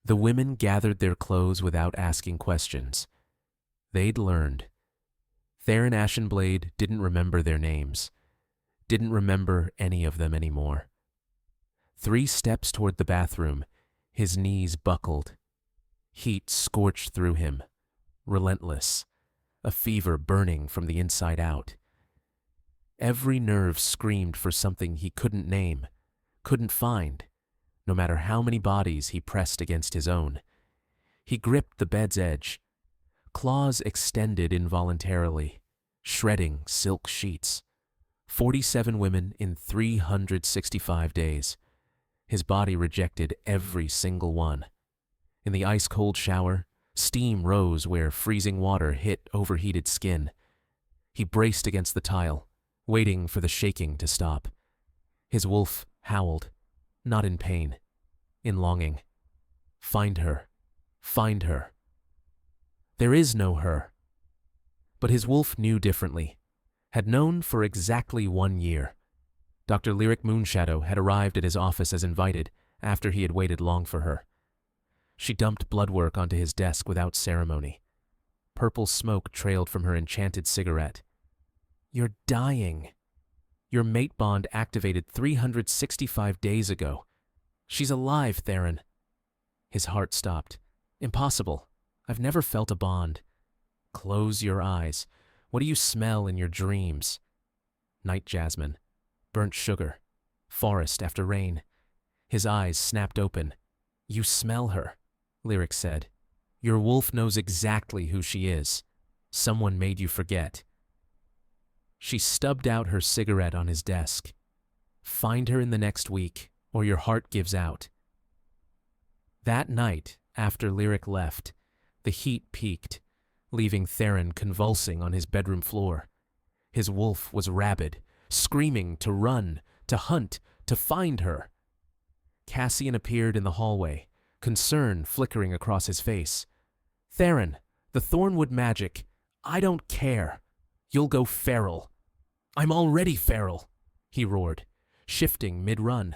The women gathered their clothes without asking questions. They'd learned. Theron Ashenblade didn't remember their names, didn't remember any of them anymore. 3 steps toward the bathroom, his knees buckled. Heat scorched through him, relentless, a fever burning from the inside out. Every nerve screamed for something he couldn't name, couldn't find, no matter how many bodies he pressed against his own. He gripped the bed's edge. Claws extended involuntarily, shredding silk sheets. 47 women in 365 days. His body rejected every single one. In the ice-cold shower, steam rose where freezing water hit overheated skin. He braced against the tile, waiting for the shaking to stop. His wolf howled, not in pain, in longing. Find her. Find her. There is no her. But his wolf knew differently, had known for exactly 1 year. Dr. Lyric Moonshadow had arrived at his office as invited after he had waited long for her. She dumped blood work onto his desk without ceremony. Purple smoke trailed from her enchanted cigarette. You're dying. Your mate bond activated 365 days ago. She's alive, Theron. His heart stopped. Impossible. I've never felt a bond. Close your eyes. What do you smell in your dreams? Night jasmine. Burnt sugar. Forest after rain. His eyes snapped open. You smell her, Lyric said. Your wolf knows exactly who she is. Someone made you forget. She stubbed out her cigarette on his desk. Find her in the next week, or your heart gives out. That night, after Lyric left, the heat peaked, leaving Theron convulsing on his bedroom floor. His wolf was rabid, screaming to run, to hunt, to find her. Cassian appeared in the hallway, concern flickering across his face. Theron, the Thornwood magic. I don't care. You'll go feral. I'm already feral, he roared, shifting mid-run.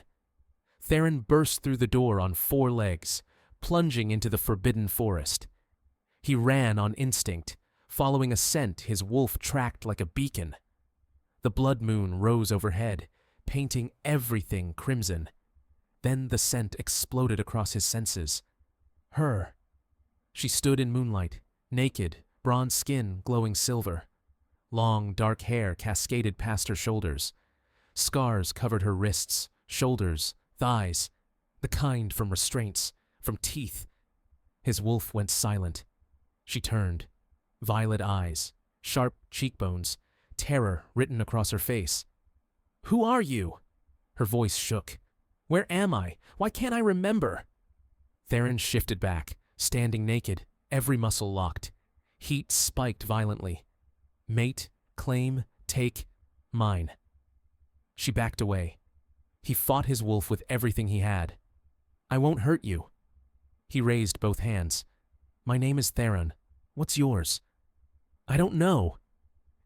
Theron burst through the door on 4 legs, plunging into the forbidden forest. He ran on instinct, following a scent his wolf tracked like a beacon. The blood moon rose overhead, painting everything crimson. Then the scent exploded across his senses. Her. She stood in moonlight, naked, bronze skin glowing silver. Long, dark hair cascaded past her shoulders. Scars covered her wrists, shoulders, thighs, the kind from restraints, from teeth. His wolf went silent. She turned. Violet eyes, sharp cheekbones, terror written across her face. Who are you? Her voice shook. Where am I? Why can't I remember? Theron shifted back, standing naked, every muscle locked. Heat spiked violently. Mate, claim, take, mine. She backed away. He fought his wolf with everything he had. I won't hurt you. He raised both hands. My name is Theron. What's yours? I don't know.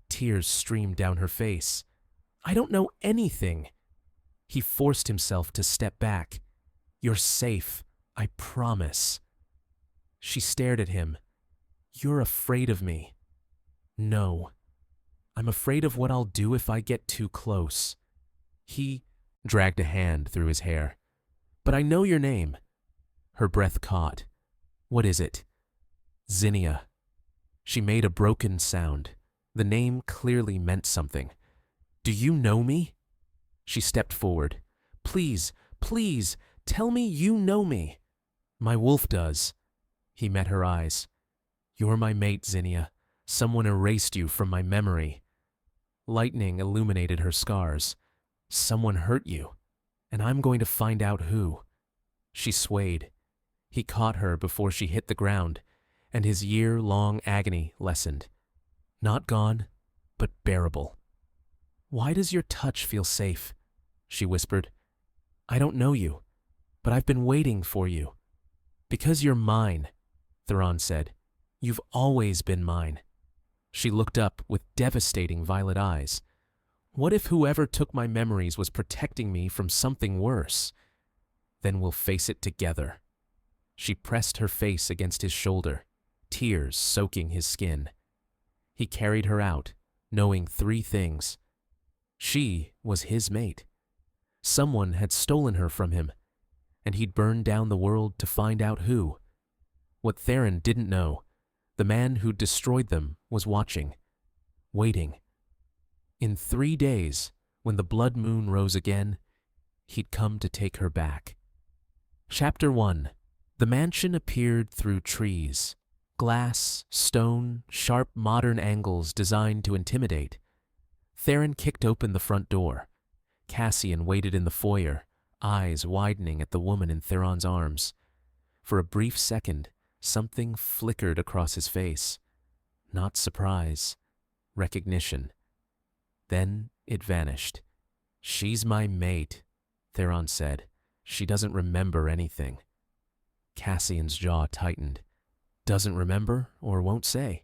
Tears streamed down her face. I don't know anything. He forced himself to step back. You're safe, I promise. She stared at him. You're afraid of me. No. I'm afraid of what I'll do if I get too close. He dragged a hand through his hair. But I know your name. Her breath caught. What is it? Zinnia. She made a broken sound. The name clearly meant something. Do you know me? She stepped forward. Please, please, tell me you know me. My wolf does. He met her eyes. You're my mate, Zinnia. Someone erased you from my memory. Lightning illuminated her scars. Someone hurt you, and I'm going to find out who. She swayed. He caught her before she hit the ground, and his year-long agony lessened. Not gone, but bearable. Why does your touch feel safe? She whispered. I don't know you, but I've been waiting for you. Because you're mine, Theron said. You've always been mine. She looked up with devastating violet eyes. What if whoever took my memories was protecting me from something worse? Then we'll face it together. She pressed her face against his shoulder, tears soaking his skin. He carried her out, knowing 3 things. She was his mate. Someone had stolen her from him, and he'd burned down the world to find out who. What Theron didn't know, the man who'd destroyed them was watching, waiting. In 3 days, when the blood moon rose again, he'd come to take her back. Chapter 1. The mansion appeared through trees. Glass, stone, sharp modern angles designed to intimidate. Theron kicked open the front door. Cassian waited in the foyer, eyes widening at the woman in Theron's arms. For a brief second, something flickered across his face. Not surprise, recognition. Then it vanished. "She's my mate," Theron said. "She doesn't remember anything." Cassian's jaw tightened. Doesn't remember or won't say.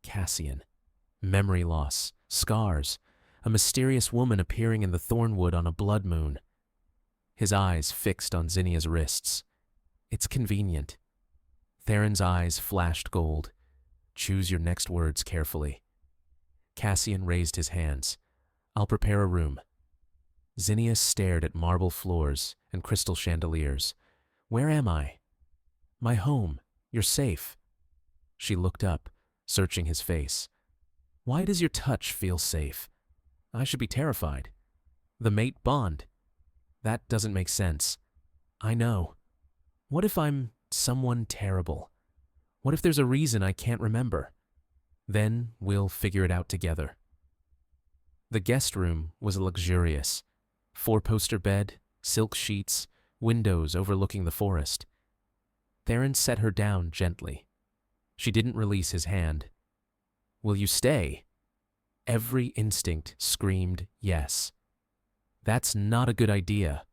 Cassian. Memory loss, scars, a mysterious woman appearing in the thornwood on a blood moon. His eyes fixed on Zinnia's wrists. It's convenient. Theron's eyes flashed gold. Choose your next words carefully. Cassian raised his hands. I'll prepare a room. Zinnia stared at marble floors and crystal chandeliers. Where am I? My home. You're safe. She looked up, searching his face. Why does your touch feel safe? I should be terrified. The mate bond. That doesn't make sense. I know. What if I'm someone terrible? What if there's a reason I can't remember? Then we'll figure it out together. The guest room was luxurious. 4-poster bed, silk sheets, windows overlooking the forest. Theron set her down gently. She didn't release his hand. Will you stay? Every instinct screamed yes. That's not a good idea,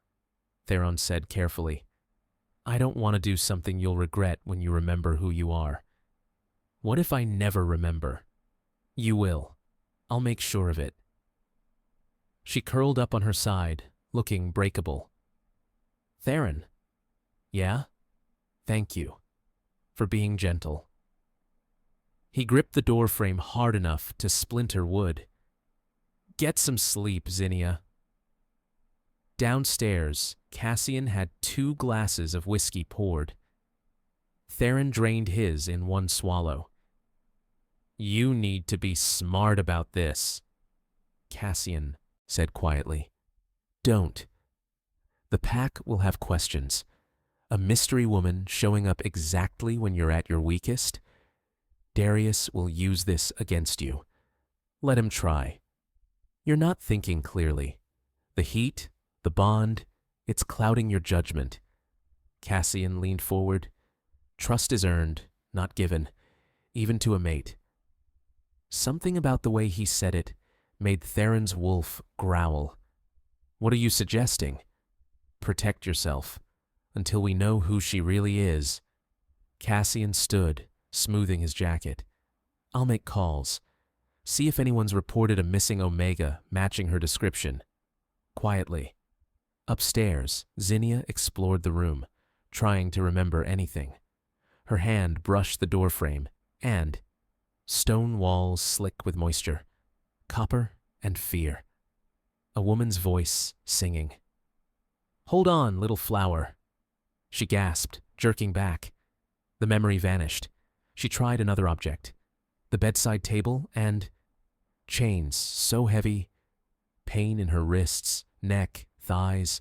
Theron said carefully. I don't want to do something you'll regret when you remember who you are. What if I never remember? You will. I'll make sure of it. She curled up on her side, looking breakable. Theron. Yeah? Thank you. For being gentle. He gripped the doorframe hard enough to splinter wood. Get some sleep, Zinnia. Downstairs, Cassian had 2 glasses of whiskey poured. Theron drained his in one swallow. You need to be smart about this, Cassian said quietly. Don't. The pack will have questions. A mystery woman showing up exactly when you're at your weakest? Darius will use this against you. Let him try. You're not thinking clearly. The heat, the bond, it's clouding your judgment. Cassian leaned forward. Trust is earned, not given, even to a mate. Something about the way he said it made Theron's wolf growl. What are you suggesting? Protect yourself, until we know who she really is. Cassian stood, smoothing his jacket. I'll make calls. See if anyone's reported a missing Omega matching her description. Quietly. Upstairs, Zinnia explored the room, trying to remember anything. Her hand brushed the doorframe, and stone walls slick with moisture, copper and fear. A woman's voice singing. Hold on, little flower. She gasped, jerking back. The memory vanished. She tried another object. The bedside table and chains so heavy, pain in her wrists, neck, thighs.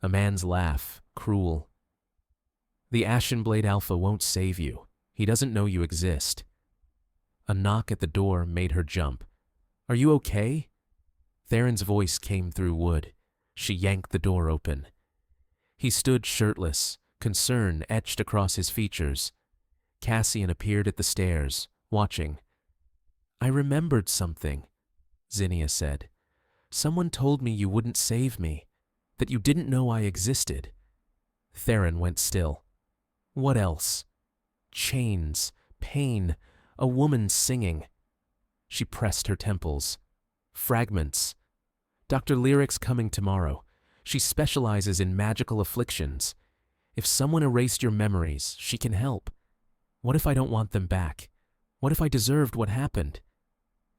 A man's laugh, cruel. The Ashen Blade Alpha won't save you. He doesn't know you exist. A knock at the door made her jump. Are you okay? Theron's voice came through wood. She yanked the door open. He stood shirtless, concern etched across his features. Cassian appeared at the stairs, watching. I remembered something, Zinnia said. Someone told me you wouldn't save me, that you didn't know I existed. Theron went still. What else? Chains, pain, a woman singing. She pressed her temples. Fragments. Dr. Lyric's coming tomorrow. She specializes in magical afflictions. If someone erased your memories, she can help. What if I don't want them back? What if I deserved what happened?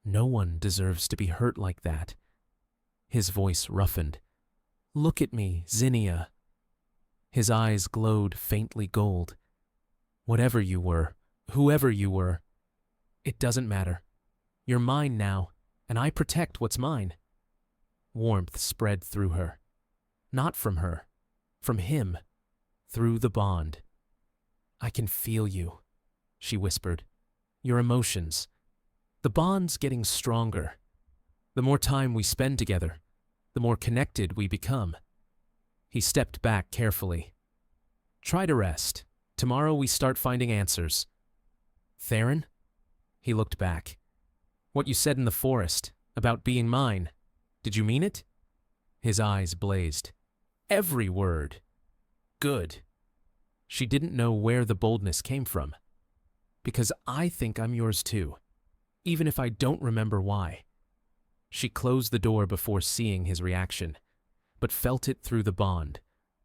No one deserves to be hurt like that. His voice roughened. Look at me, Zinnia. His eyes glowed faintly gold. Whatever you were, whoever you were, it doesn't matter. You're mine now, and I protect what's mine. Warmth spread through her. Not from her, from him, through the bond. I can feel you, she whispered. Your emotions. The bond's getting stronger. The more time we spend together, the more connected we become. He stepped back carefully. Try to rest. Tomorrow we start finding answers. Theron? He looked back. What you said in the forest, about being mine, did you mean it? His eyes blazed. Every word. Good. She didn't know where the boldness came from. Because I think I'm yours too, even if I don't remember why. She closed the door before seeing his reaction, but felt it through the bond.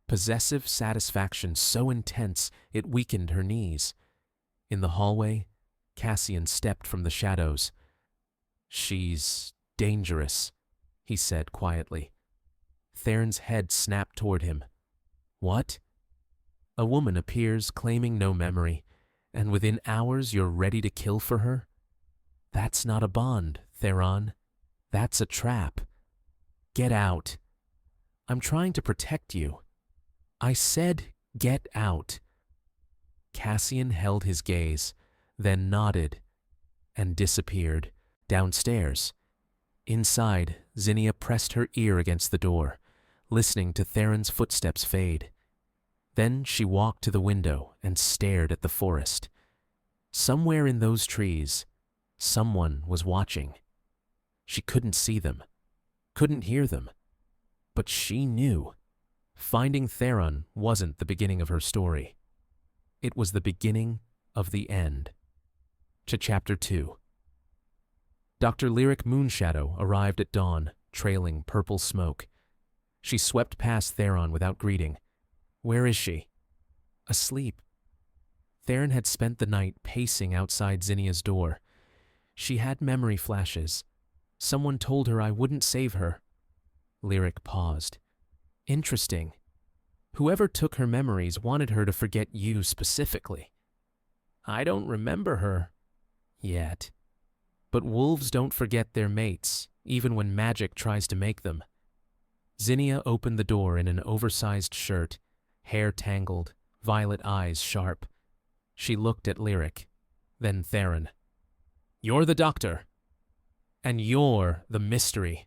Possessive satisfaction so intense it weakened her knees. In the hallway, Cassian stepped from the shadows. She's dangerous, he said quietly. Theron's head snapped toward him. What? A woman appears claiming no memory, and within hours you're ready to kill for her? That's not a bond, Theron. That's a trap. Get out. I'm trying to protect you. I said get out. Cassian held his gaze, then nodded, and disappeared, downstairs. Inside, Zinnia pressed her ear against the door, listening to Theron's footsteps fade. Then she walked to the window and stared at the forest. Somewhere in those trees, someone was watching. She couldn't see them, couldn't hear them, but she knew. Finding Theron wasn't the beginning of her story. It was the beginning of the end. To Chapter 2. Dr. Lyric Moonshadow arrived at dawn, trailing purple smoke. She swept past Theron without greeting. Where is she? Asleep. Theron had spent the night pacing outside Zinnia's door. She had memory flashes. Someone told her I wouldn't save her. Lyric paused. Interesting. Whoever took her memories wanted her to forget you specifically. I don't remember her. Yet. But wolves don't forget their mates, even when magic tries to make them. Zinnia opened the door in an oversized shirt, hair tangled, violet eyes sharp. She looked at Lyric, then Theron. You're the doctor. And you're the mystery.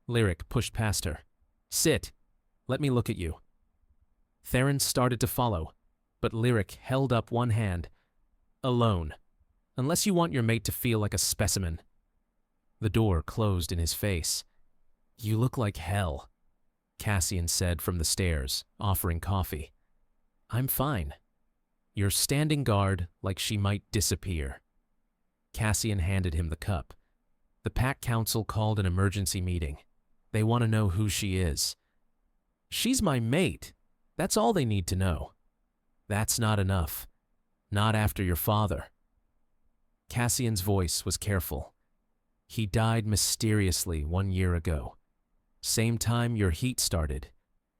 Lyric pushed past her. Sit. Let me look at you. Theron started to follow, but Lyric held up one hand. Alone. Unless you want your mate to feel like a specimen. The door closed in his face. You look like hell, Cassian said from the stairs, offering coffee. I'm fine. You're standing guard like she might disappear. Cassian handed him the cup. The Pack Council called an emergency meeting. They want to know who she is. She's my mate. That's all they need to know. That's not enough. Not after your father. Cassian's voice was careful. He died mysteriously 1 year ago. Same time your heat started.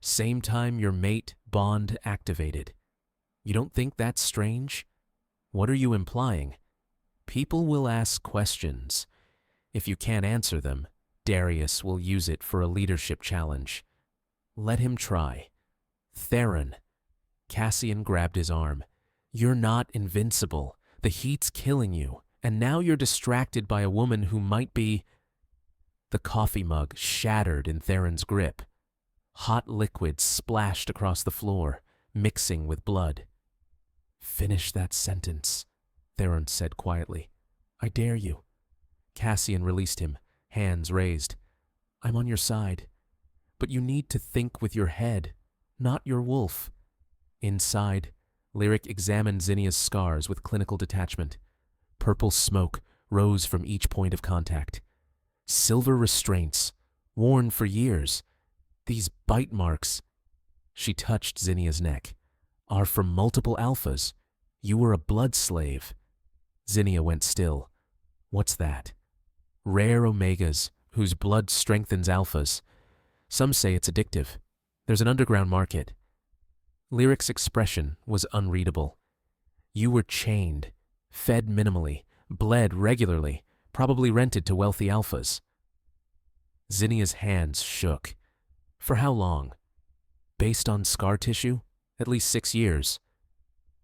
Same time your mate bond activated. You don't think that's strange? What are you implying? People will ask questions. If you can't answer them, Darius will use it for a leadership challenge. Let him try. Theron. Cassian grabbed his arm. You're not invincible. The heat's killing you, and now you're distracted by a woman who might be... The coffee mug shattered in Theron's grip. Hot liquid splashed across the floor, mixing with blood. Finish that sentence, Theron said quietly. I dare you. Cassian released him, hands raised. I'm on your side. But you need to think with your head, not your wolf. Inside, Lyric examined Zinnia's scars with clinical detachment. Purple smoke rose from each point of contact. Silver restraints, worn for years. These bite marks. She touched Zinnia's neck. are from multiple alphas. You were a blood slave. Zinnia went still. What's that? Rare omegas, whose blood strengthens alphas. Some say it's addictive. There's an underground market. Lyric's expression was unreadable. You were chained, fed minimally, bled regularly, probably rented to wealthy alphas. Zinnia's hands shook. For how long? Based on scar tissue? At least 6 years.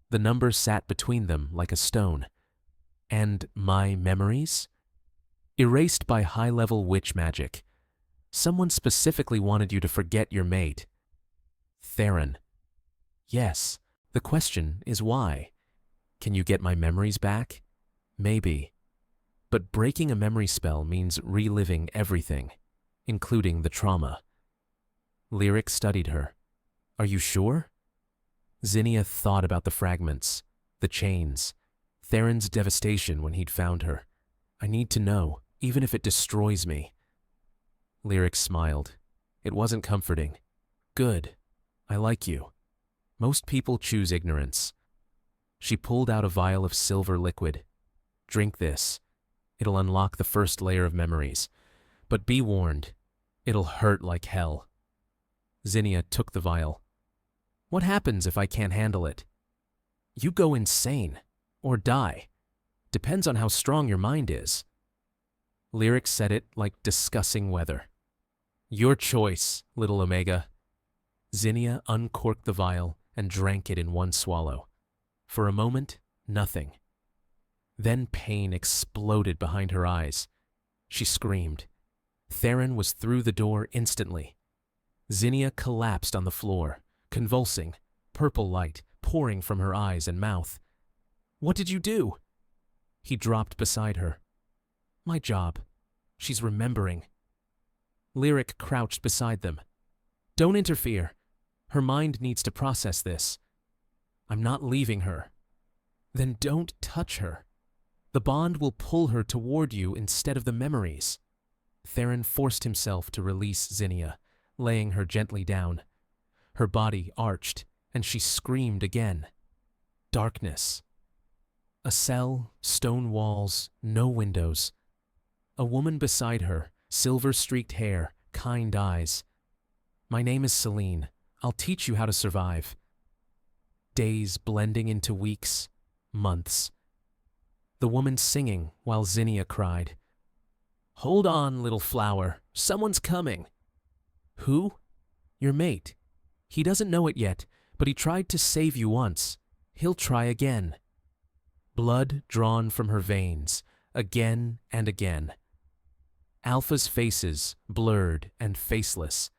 The number sat between them like a stone. And my memories? Erased by high-level witch magic. Someone specifically wanted you to forget your mate. Theron. Yes, the question is why? Can you get my memories back? Maybe. But breaking a memory spell means reliving everything, including the trauma. Lyric studied her. Are you sure? Zinnia thought about the fragments, the chains, Theron's devastation when he'd found her. I need to know, even if it destroys me. Lyric smiled. It wasn't comforting. Good. I like you. Most people choose ignorance. She pulled out a vial of silver liquid. Drink this. It'll unlock the first layer of memories. But be warned, it'll hurt like hell. Zinnia took the vial. What happens if I can't handle it? You go insane. Or die. Depends on how strong your mind is. Lyric said it like discussing weather. Your choice, little Omega. Zinnia uncorked the vial and drank it in one swallow. For a moment, nothing. Then pain exploded behind her eyes. She screamed. Theron was through the door instantly. Zinnia collapsed on the floor, convulsing, purple light pouring from her eyes and mouth. What did you do? He dropped beside her. My job. She's remembering. Lyric crouched beside them. Don't interfere. Her mind needs to process this. I'm not leaving her. Then don't touch her. The bond will pull her toward you instead of the memories. Theron forced himself to release Zinnia, laying her gently down. Her body arched, and she screamed again. Darkness. A cell, stone walls, no windows. A woman beside her, silver-streaked hair, kind eyes. My name is Celine. I'll teach you how to survive. Days blending into weeks, months. The woman singing while Zinnia cried. Hold on, little flower. Someone's coming. Who? Your mate. He doesn't know it yet, but he tried to save you once. He'll try again. Blood drawn from her veins, again and again. Alpha's faces, blurred and faceless.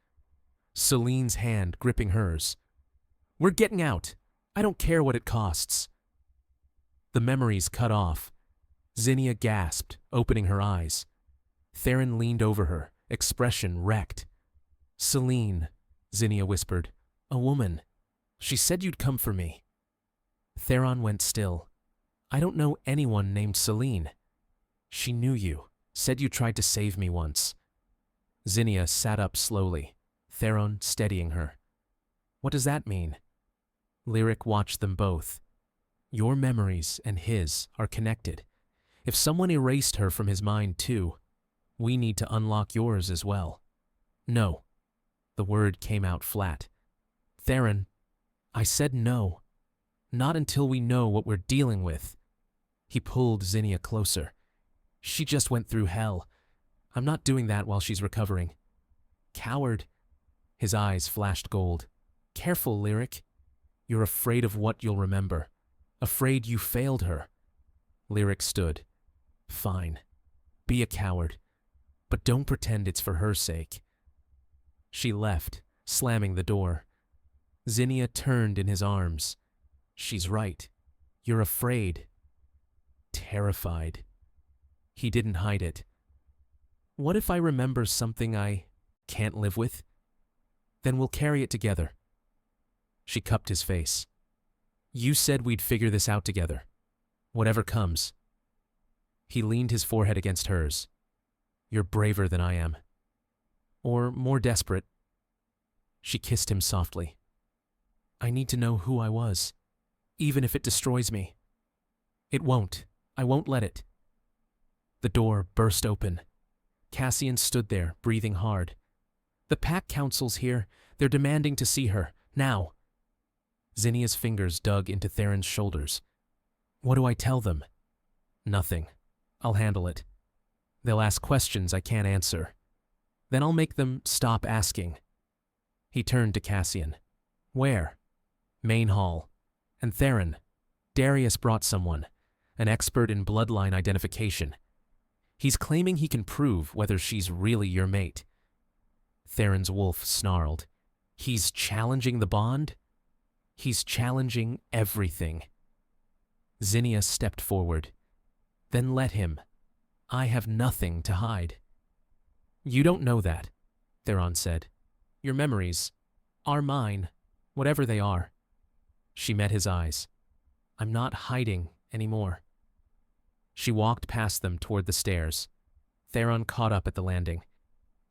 Celine's hand gripping hers. We're getting out. I don't care what it costs. The memories cut off. Zinnia gasped, opening her eyes. Theron leaned over her, expression wrecked. Celine, Zinnia whispered. A woman. She said you'd come for me. Theron went still. I don't know anyone named Celine. She knew you, said you tried to save me once. Zinnia sat up slowly, Theron steadying her. What does that mean? Lyric watched them both. Your memories and his are connected. If someone erased her from his mind too, we need to unlock yours as well. No. The word came out flat. Theron, I said no. Not until we know what we're dealing with. He pulled Zinnia closer. She just went through hell. I'm not doing that while she's recovering. Coward. His eyes flashed gold. Careful, Lyric. You're afraid of what you'll remember. Afraid you failed her. Lyric stood. Fine. Be a coward. But don't pretend it's for her sake. She left, slamming the door. Zinnia turned in his arms. She's right. You're afraid. Terrified. He didn't hide it. What if I remember something I can't live with? Then we'll carry it together. She cupped his face. You said we'd figure this out together. Whatever comes. He leaned his forehead against hers. You're braver than I am. Or more desperate. She kissed him softly. I need to know who I was, even if it destroys me. It won't. I won't let it. The door burst open. Cassian stood there, breathing hard. The pack council's here. They're demanding to see her, now. Zinnia's fingers dug into Theron's shoulders. What do I tell them? Nothing. I'll handle it. They'll ask questions I can't answer. Then I'll make them stop asking. He turned to Cassian. Where? Main hall. And Theron, Darius brought someone, an expert in bloodline identification. He's claiming he can prove whether she's really your mate. Theron's wolf snarled. He's challenging the bond? He's challenging everything. Zinnia stepped forward. Then let him. I have nothing to hide. You don't know that, Theron said. Your memories are mine, whatever they are. She met his eyes. I'm not hiding anymore. She walked past them toward the stairs. Theron caught up at the landing.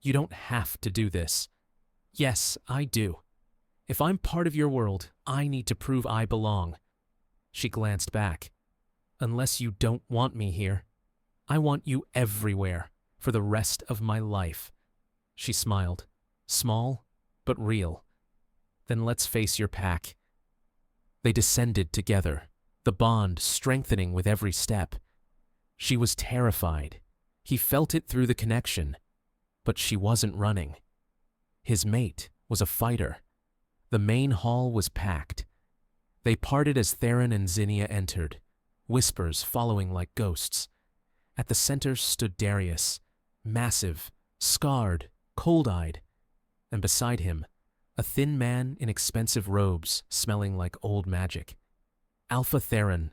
You don't have to do this. Yes, I do. If I'm part of your world, I need to prove I belong. She glanced back. Unless you don't want me here, I want you everywhere for the rest of my life. She smiled. Small, but real. Then let's face your pack. They descended together, the bond strengthening with every step. She was terrified. He felt it through the connection. But she wasn't running. His mate was a fighter. The main hall was packed. They parted as Theron and Zinnia entered, whispers following like ghosts. At the center stood Darius, massive, scarred, cold-eyed, and beside him, a thin man in expensive robes smelling like old magic. Alpha Theron,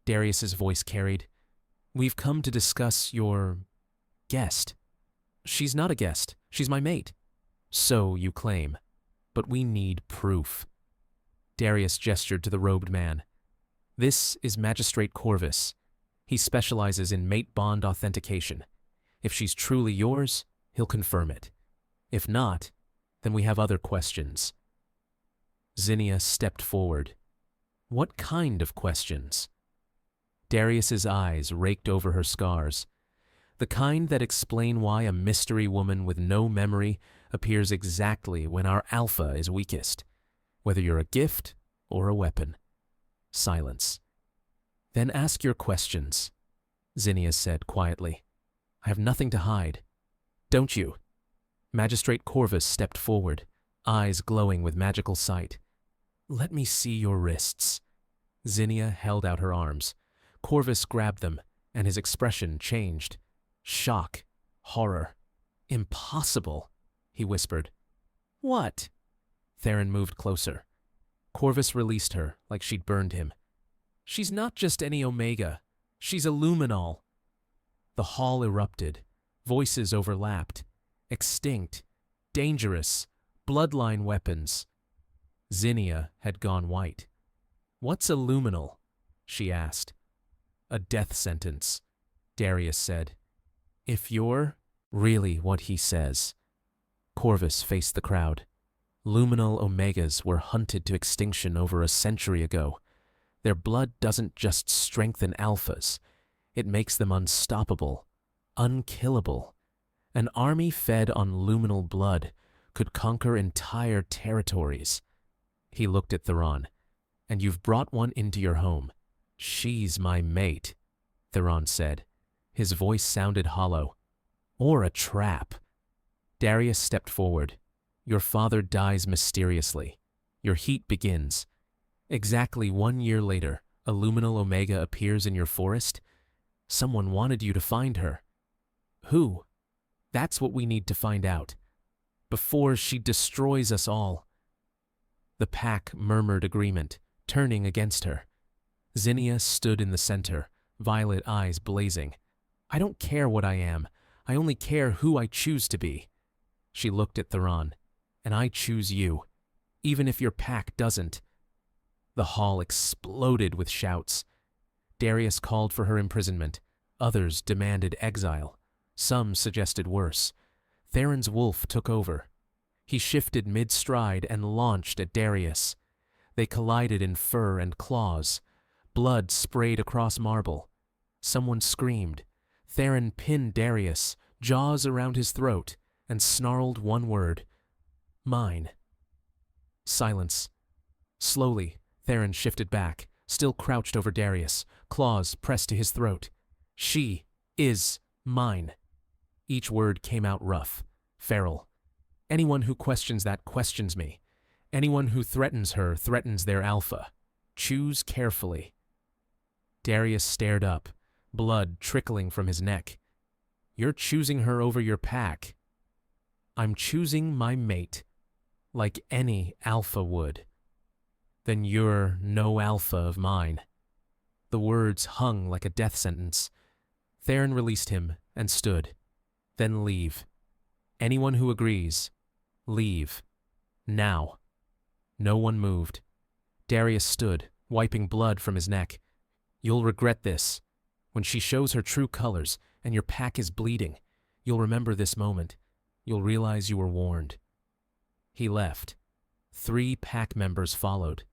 Darius's voice carried, we've come to discuss your guest. She's not a guest. She's my mate. So you claim. But we need proof. Darius gestured to the robed man. This is Magistrate Corvus. He specializes in mate bond authentication. If she's truly yours, he'll confirm it. If not, then we have other questions. Zinnia stepped forward. What kind of questions? Darius's eyes raked over her scars. The kind that explain why a mystery woman with no memory appears exactly when our alpha is weakest, whether you're a gift or a weapon. Silence. Then ask your questions, Zinnia said quietly. I have nothing to hide. Don't you? Magistrate Corvus stepped forward, eyes glowing with magical sight. Let me see your wrists. Zinnia held out her arms. Corvus grabbed them, and his expression changed. Shock, horror. Impossible, he whispered. What? Theron moved closer. Corvus released her like she'd burned him. She's not just any Omega. She's a luminol. The hall erupted. Voices overlapped. Extinct. Dangerous. Bloodline weapons. Zinnia had gone white. What's a luminal? She asked. A death sentence, Darius said. If you're really what he says. Corvus faced the crowd. Luminal Omegas were hunted to extinction over a century ago. Their blood doesn't just strengthen alphas. It makes them unstoppable, unkillable. An army fed on luminal blood could conquer entire territories. He looked at Theron. And you've brought one into your home. She's my mate, Theron said. His voice sounded hollow. Or a trap. Darius stepped forward. Your father dies mysteriously. Your heat begins. Exactly 1 year later, a luminal Omega appears in your forest. Someone wanted you to find her. Who? That's what we need to find out. Before she destroys us all. The pack murmured agreement, turning against her. Zinnia stood in the center, violet eyes blazing. I don't care what I am. I only care who I choose to be. She looked at Theron. And I choose you, even if your pack doesn't. The hall exploded with shouts. Darius called for her imprisonment. Others demanded exile. Some suggested worse. Theron's wolf took over. He shifted mid-stride and launched at Darius. They collided in fur and claws. Blood sprayed across marble. Someone screamed. Theron pinned Darius, jaws around his throat, and snarled one word. Mine. Silence. Slowly, Theron shifted back, still crouched over Darius, claws pressed to his throat. She is mine. Each word came out rough, feral. Anyone who questions that questions me. Anyone who threatens her threatens their alpha. Choose carefully. Darius stared up, blood trickling from his neck. You're choosing her over your pack. I'm choosing my mate, like any alpha would. Then you're no alpha of mine. The words hung like a death sentence. Theron released him and stood. Then leave. Anyone who agrees, leave. Now. No one moved. Darius stood, wiping blood from his neck. You'll regret this. When she shows her true colors and your pack is bleeding, you'll remember this moment. You'll realize you were warned. He left. 3 pack members followed.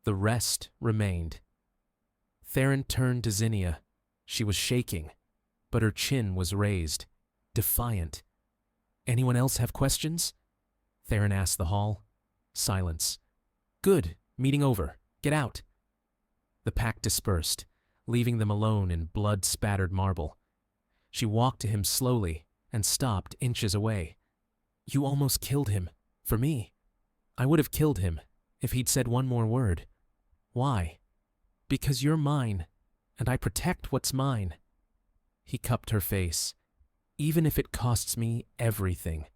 The rest remained. Theron turned to Zinnia. She was shaking, but her chin was raised, defiant. Anyone else have questions? Theron asked the hall. Silence. Good. Meeting over. Get out. The pack dispersed, leaving them alone in blood-spattered marble. She walked to him slowly and stopped inches away. You almost killed him. For me. I would have killed him if he'd said one more word. Why? Because you're mine, and I protect what's mine. He cupped her face. Even if it costs me everything.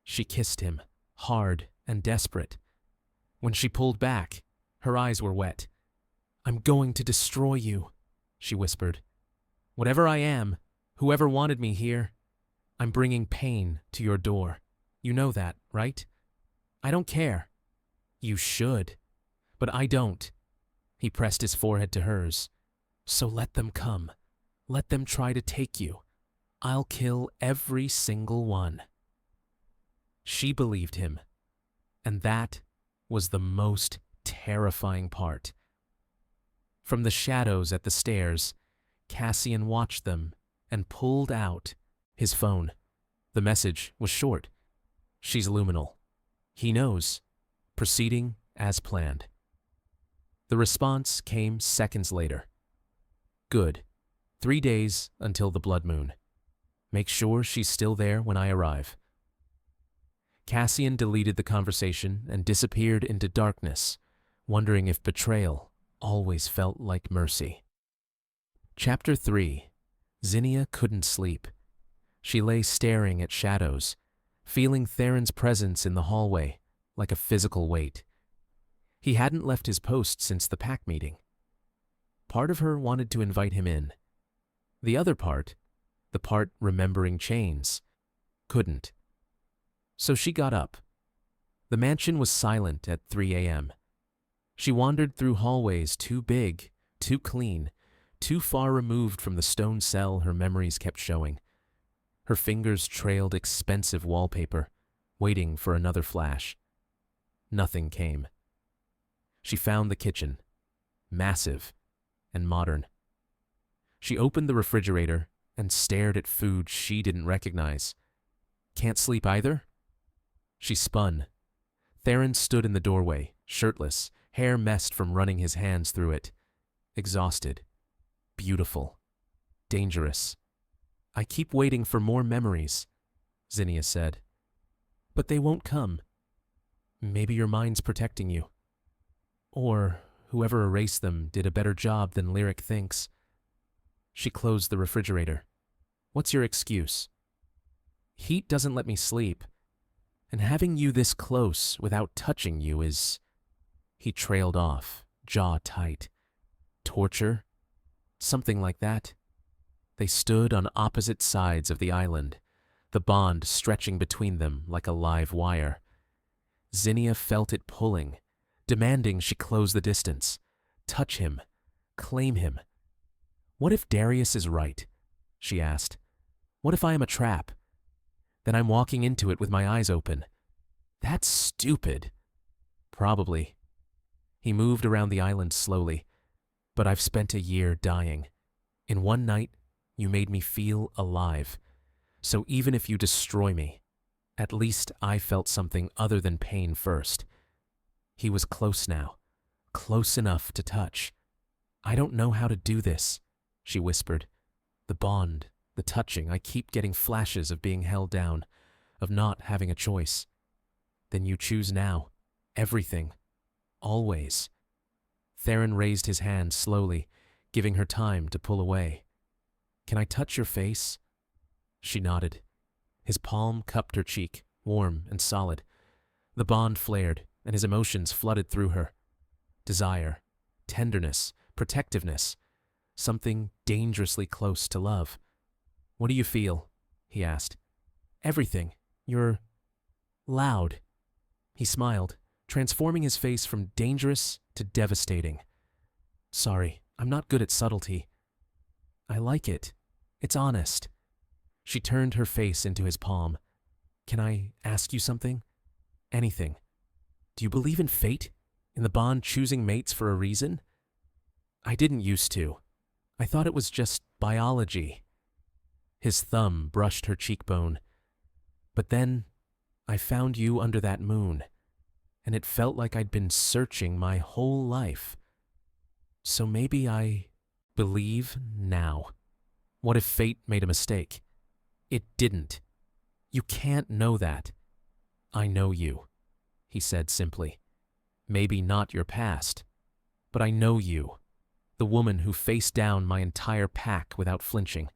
She kissed him, hard and desperate. When she pulled back, her eyes were wet. I'm going to destroy you, she whispered. Whatever I am, whoever wanted me here, I'm bringing pain to your door. You know that, right? I don't care. You should. But I don't. He pressed his forehead to hers. So let them come. Let them try to take you. I'll kill every single one. She believed him. And that was the most terrifying part. From the shadows at the stairs, Cassian watched them and pulled out his phone. The message was short. She's luminal. He knows. Proceeding as planned. The response came seconds later. Good. 3 days until the blood moon. Make sure she's still there when I arrive. Cassian deleted the conversation and disappeared into darkness, wondering if betrayal always felt like mercy. Chapter 3. Zinnia couldn't sleep. She lay staring at shadows, feeling Theron's presence in the hallway like a physical weight. He hadn't left his post since the pack meeting. Part of her wanted to invite him in. The other part, the part remembering chains, couldn't. So she got up. The mansion was silent at 3 a.m. She wandered through hallways too big, too clean, too far removed from the stone cell her memories kept showing. Her fingers trailed expensive wallpaper, waiting for another flash. Nothing came. She found the kitchen, massive and modern. She opened the refrigerator and stared at food she didn't recognize. Can't sleep either? She spun. Theron stood in the doorway, shirtless, hair messed from running his hands through it. Exhausted. Beautiful. Dangerous. I keep waiting for more memories, Zinnia said. But they won't come. Maybe your mind's protecting you. Or whoever erased them did a better job than Lyric thinks. She closed the refrigerator. What's your excuse? Heat doesn't let me sleep. And having you this close without touching you is... He trailed off, jaw tight. Torture? Something like that. They stood on opposite sides of the island, the bond stretching between them like a live wire. Zinnia felt it pulling, demanding she close the distance, touch him, claim him. What if Darius is right? She asked. What if I am a trap? Then I'm walking into it with my eyes open. That's stupid. Probably. He moved around the island slowly. But I've spent a year dying. In one night, you made me feel alive. So even if you destroy me, at least I felt something other than pain first. He was close now, close enough to touch. I don't know how to do this, she whispered. The bond, the touching, I keep getting flashes of being held down, of not having a choice. Then you choose now, everything, always. Theron raised his hand slowly, giving her time to pull away. Can I touch your face? She nodded. His palm cupped her cheek, warm and solid. The bond flared, and his emotions flooded through her. Desire, tenderness, protectiveness, something dangerously close to love. What do you feel? He asked. Everything. You're loud. He smiled, transforming his face from dangerous to devastating. Sorry, I'm not good at subtlety. I like it. It's honest. She turned her face into his palm. Can I ask you something? Anything. Do you believe in fate? In the bond choosing mates for a reason? I didn't used to. I thought it was just biology. His thumb brushed her cheekbone. But then, I found you under that moon, and it felt like I'd been searching my whole life. So maybe I believe now. What if fate made a mistake? It didn't. You can't know that. I know you, he said simply. Maybe not your past, but I know you. The woman who faced down my entire pack without flinching.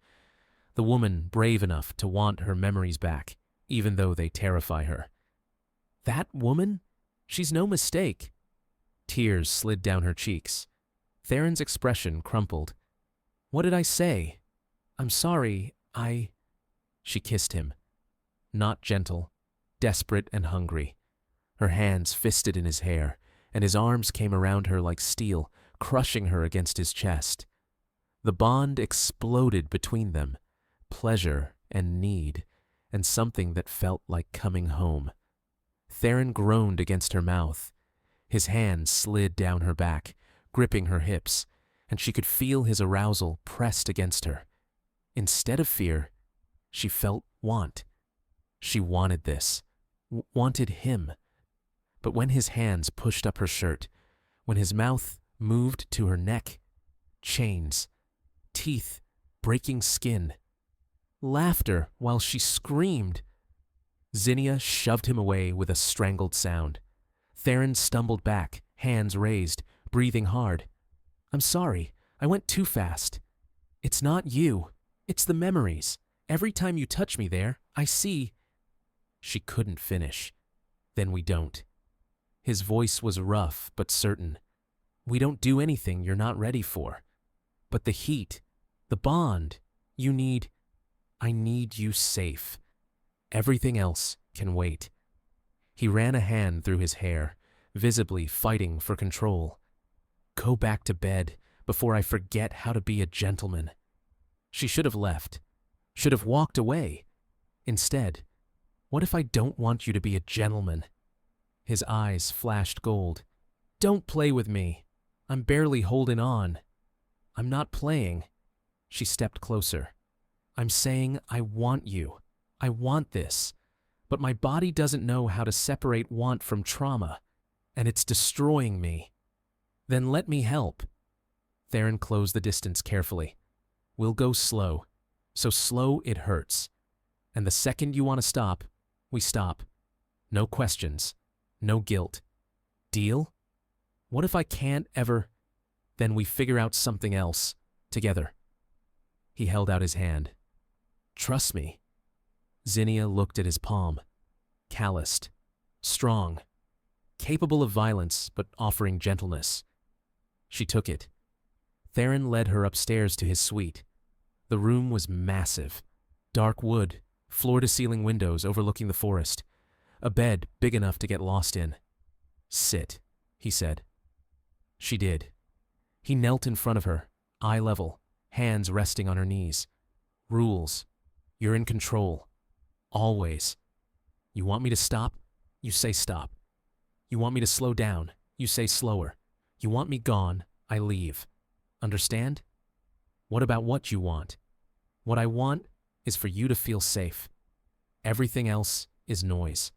The woman brave enough to want her memories back, even though they terrify her. That woman? She's no mistake. Tears slid down her cheeks. Theron's expression crumpled. What did I say? I'm sorry, She kissed him. Not gentle, desperate and hungry. Her hands fisted in his hair, and his arms came around her like steel, crushing her against his chest. The bond exploded between them, pleasure and need, and something that felt like coming home. Theron groaned against her mouth. His hands slid down her back, gripping her hips, and she could feel his arousal pressed against her. Instead of fear, she felt want. She wanted this, wanted him. But when his hands pushed up her shirt, when his mouth moved to her neck, chains, teeth, breaking skin, laughter while she screamed. Zinnia shoved him away with a strangled sound. Theron stumbled back, hands raised, breathing hard. I'm sorry, I went too fast. It's not you, it's the memories. Every time you touch me there, I see. She couldn't finish. Then we don't. His voice was rough but certain. We don't do anything you're not ready for. But the heat, the bond, I need you safe. Everything else can wait. He ran a hand through his hair, visibly fighting for control. Go back to bed before I forget how to be a gentleman. She should have left, should have walked away. Instead, what if I don't want you to be a gentleman? His eyes flashed gold. Don't play with me. I'm barely holding on. I'm not playing. She stepped closer. I'm saying I want you. I want this. But my body doesn't know how to separate want from trauma, and it's destroying me. Then let me help. Theron closed the distance carefully. We'll go slow, so slow it hurts. And the second you want to stop, we stop. No questions, no guilt. Deal? What if I can't ever? Then we figure out something else, together. He held out his hand. Trust me. Zinnia looked at his palm. Calloused, strong, capable of violence but offering gentleness. She took it. Theron led her upstairs to his suite. The room was massive. Dark wood, floor-to-ceiling windows overlooking the forest. A bed big enough to get lost in. Sit, he said. She did. He knelt in front of her, eye level, hands resting on her knees. Rules. You're in control. Always. You want me to stop? You say stop. You want me to slow down? You say slower. You want me gone, I leave. Understand? What about what you want? What I want is for you to feel safe. Everything else is noise.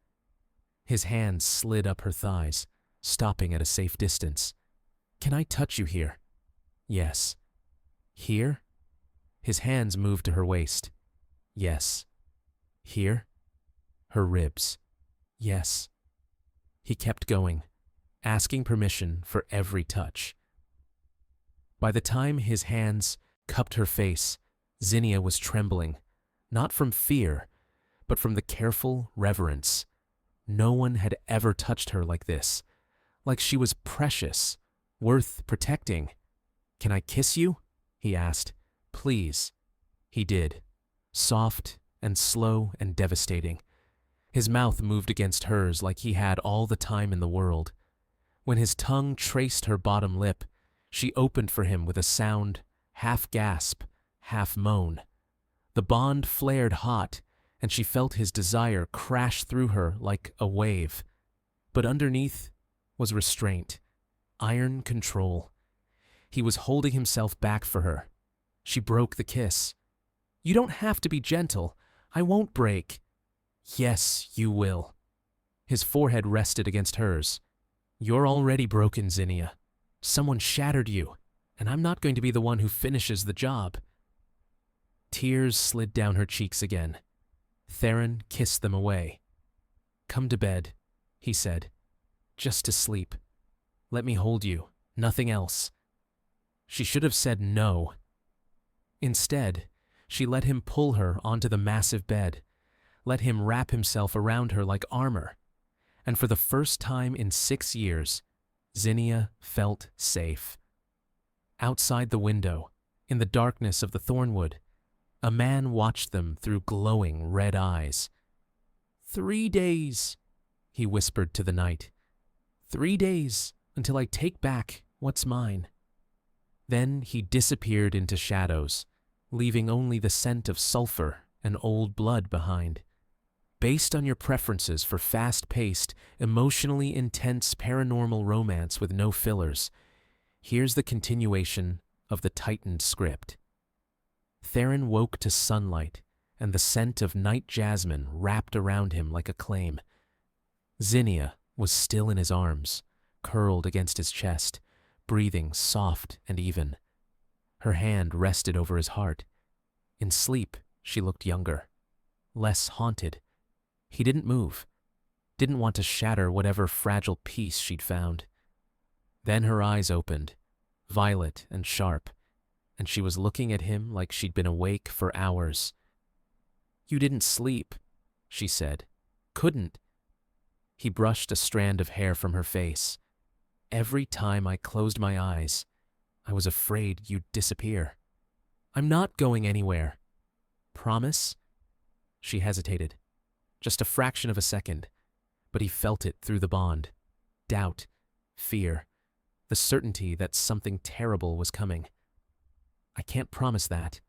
His hands slid up her thighs, stopping at a safe distance. Can I touch you here? Yes. Here? His hands moved to her waist. Yes. Here? Her ribs. Yes. He kept going, asking permission for every touch. By the time his hands cupped her face, Zinnia was trembling, not from fear, but from the careful reverence. No one had ever touched her like this, like she was precious, worth protecting. Can I kiss you? He asked. Please. He did, soft and slow and devastating. His mouth moved against hers like he had all the time in the world. When his tongue traced her bottom lip, she opened for him with a sound, half gasp, half moan. The bond flared hot, and she felt his desire crash through her like a wave. But underneath was restraint, iron control. He was holding himself back for her. She broke the kiss. You don't have to be gentle. I won't break. Yes, you will. His forehead rested against hers. You're already broken, Zinnia. Someone shattered you, and I'm not going to be the one who finishes the job. Tears slid down her cheeks again. Theron kissed them away. Come to bed, he said. Just to sleep. Let me hold you, nothing else. She should have said no. Instead, she let him pull her onto the massive bed, let him wrap himself around her like armor. And for the first time in 6 years, Zinnia felt safe. Outside the window, in the darkness of the thornwood, a man watched them through glowing red eyes. 3 days, he whispered to the night. 3 days until I take back what's mine. Then he disappeared into shadows, leaving only the scent of sulfur and old blood behind. Based on your preferences for fast-paced, emotionally intense paranormal romance with no fillers, here's the continuation of the tightened script. Theron woke to sunlight, and the scent of night jasmine wrapped around him like a claim. Zinnia was still in his arms, curled against his chest, breathing soft and even. Her hand rested over his heart. In sleep, she looked younger, less haunted. He didn't move, didn't want to shatter whatever fragile piece she'd found. Then her eyes opened, violet and sharp, and she was looking at him like she'd been awake for hours. You didn't sleep, she said. Couldn't. He brushed a strand of hair from her face. Every time I closed my eyes, I was afraid you'd disappear. I'm not going anywhere. Promise? She hesitated. Just a fraction of a second, but he felt it through the bond. Doubt, fear, the certainty that something terrible was coming. I can't promise that,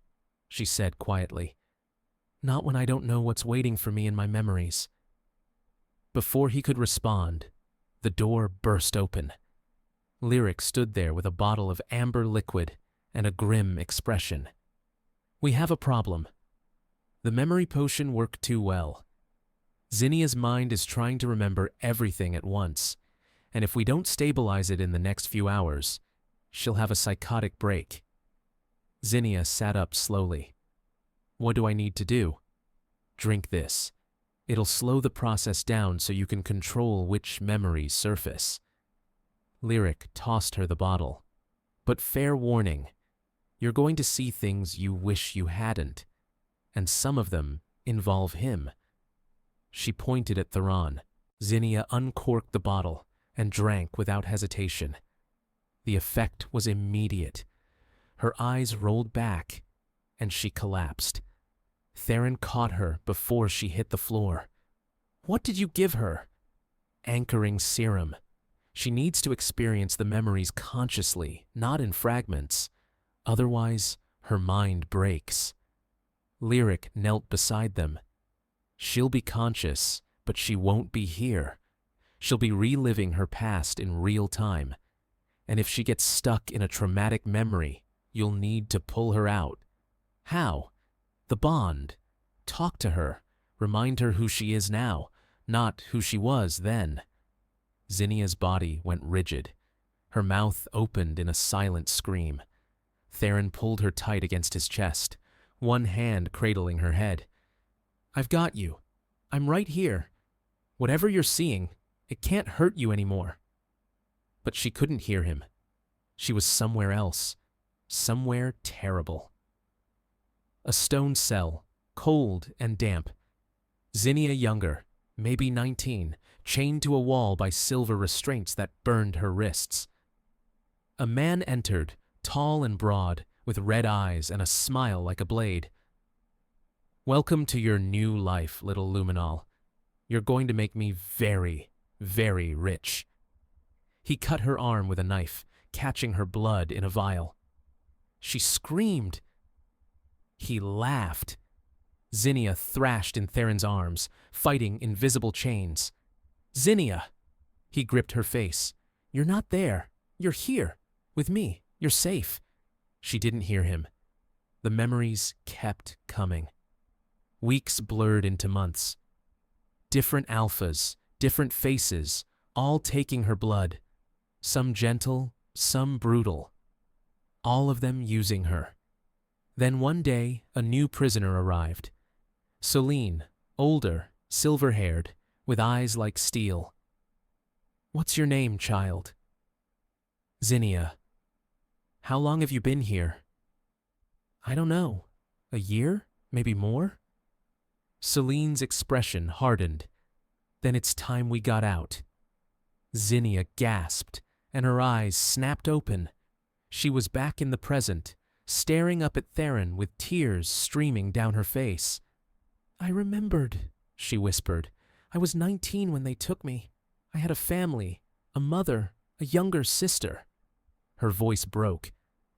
she said quietly. Not when I don't know what's waiting for me in my memories. Before he could respond, the door burst open. Lyric stood there with a bottle of amber liquid and a grim expression. We have a problem. The memory potion worked too well. Zinnia's mind is trying to remember everything at once, and if we don't stabilize it in the next few hours, she'll have a psychotic break. Zinnia sat up slowly. What do I need to do? Drink this. It'll slow the process down so you can control which memories surface. Lyric tossed her the bottle. But fair warning, you're going to see things you wish you hadn't, and some of them involve him. She pointed at Theron. Zinnia uncorked the bottle and drank without hesitation. The effect was immediate. Her eyes rolled back, and she collapsed. Theron caught her before she hit the floor. What did you give her? Anchoring serum. She needs to experience the memories consciously, not in fragments. Otherwise, her mind breaks. Lyric knelt beside them. She'll be conscious, but she won't be here. She'll be reliving her past in real time. And if she gets stuck in a traumatic memory, you'll need to pull her out. How? The bond. Talk to her. Remind her who she is now, not who she was then. Zinnia's body went rigid. Her mouth opened in a silent scream. Theron pulled her tight against his chest, one hand cradling her head. I've got you. I'm right here. Whatever you're seeing, it can't hurt you anymore. But she couldn't hear him. She was somewhere else, somewhere terrible. A stone cell, cold and damp. Zinnia younger, maybe 19, chained to a wall by silver restraints that burned her wrists. A man entered, tall and broad, with red eyes and a smile like a blade. Welcome to your new life, little Luminol. You're going to make me very, very rich. He cut her arm with a knife, catching her blood in a vial. She screamed. He laughed. Zinnia thrashed in Theron's arms, fighting invisible chains. Zinnia! He gripped her face. You're not there. You're here. With me. You're safe. She didn't hear him. The memories kept coming. Weeks blurred into months. Different alphas, different faces, all taking her blood. Some gentle, some brutal. All of them using her. Then one day, a new prisoner arrived. Celine, older, silver-haired, with eyes like steel. What's your name, child? Zinnia. How long have you been here? I don't know. A year? Maybe more? Celine's expression hardened. Then it's time we got out. Zinnia gasped, and her eyes snapped open. She was back in the present, staring up at Theron with tears streaming down her face. I remembered, she whispered. I was 19 when they took me. I had a family, a mother, a younger sister. Her voice broke.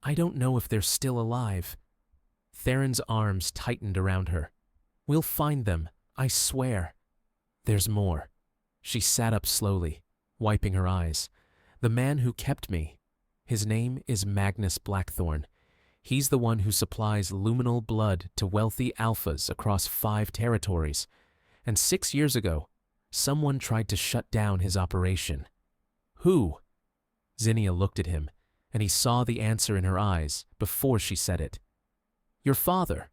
I don't know if they're still alive. Theron's arms tightened around her. We'll find them, I swear. There's more. She sat up slowly, wiping her eyes. The man who kept me. His name is Magnus Blackthorn. He's the one who supplies luminal blood to wealthy alphas across 5 territories. And 6 years ago, someone tried to shut down his operation. Who? Zinnia looked at him, and he saw the answer in her eyes before she said it. Your father.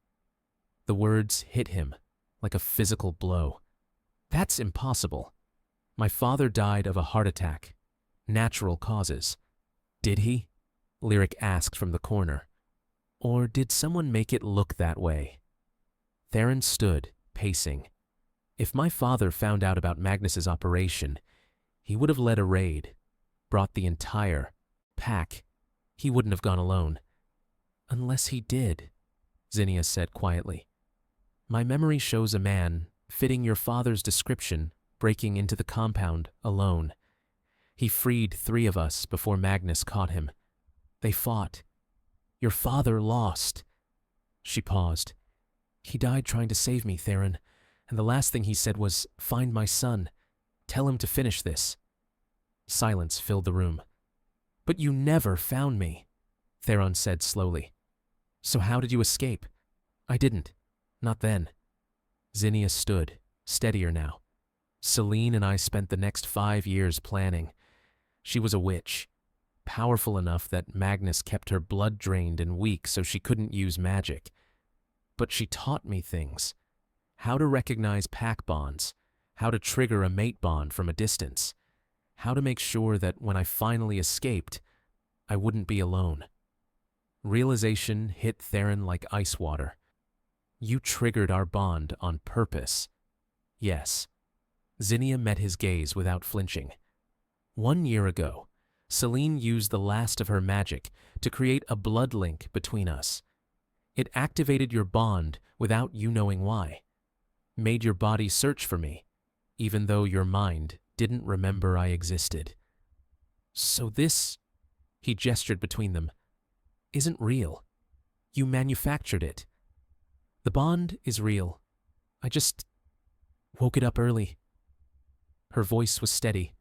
The words hit him like a physical blow. That's impossible. My father died of a heart attack. Natural causes. Did he? Lyric asked from the corner. Or did someone make it look that way? Theron stood, pacing. If my father found out about Magnus's operation, he would have led a raid, brought the entire pack. He wouldn't have gone alone. Unless he did, Zinnia said quietly. My memory shows a man, fitting your father's description, breaking into the compound alone. He freed 3 of us before Magnus caught him. They fought. Your father lost. She paused. He died trying to save me, Theron, and the last thing he said was, find my son. Tell him to finish this. Silence filled the room. But you never found me, Theron said slowly. So how did you escape? I didn't. Not then. Zinnia stood, steadier now. Celine and I spent the next 5 years planning. She was a witch, powerful enough that Magnus kept her blood drained and weak so she couldn't use magic. But she taught me things. How to recognize pack bonds, how to trigger a mate bond from a distance, how to make sure that when I finally escaped, I wouldn't be alone. Realization hit Theron like ice water. You triggered our bond on purpose. Yes. Zinnia met his gaze without flinching. 1 year ago, Celine used the last of her magic to create a blood link between us. It activated your bond without you knowing why. Made your body search for me, even though your mind didn't remember I existed. So this, he gestured between them, isn't real. You manufactured it. The bond is real. I just woke it up early. Her voice was steady,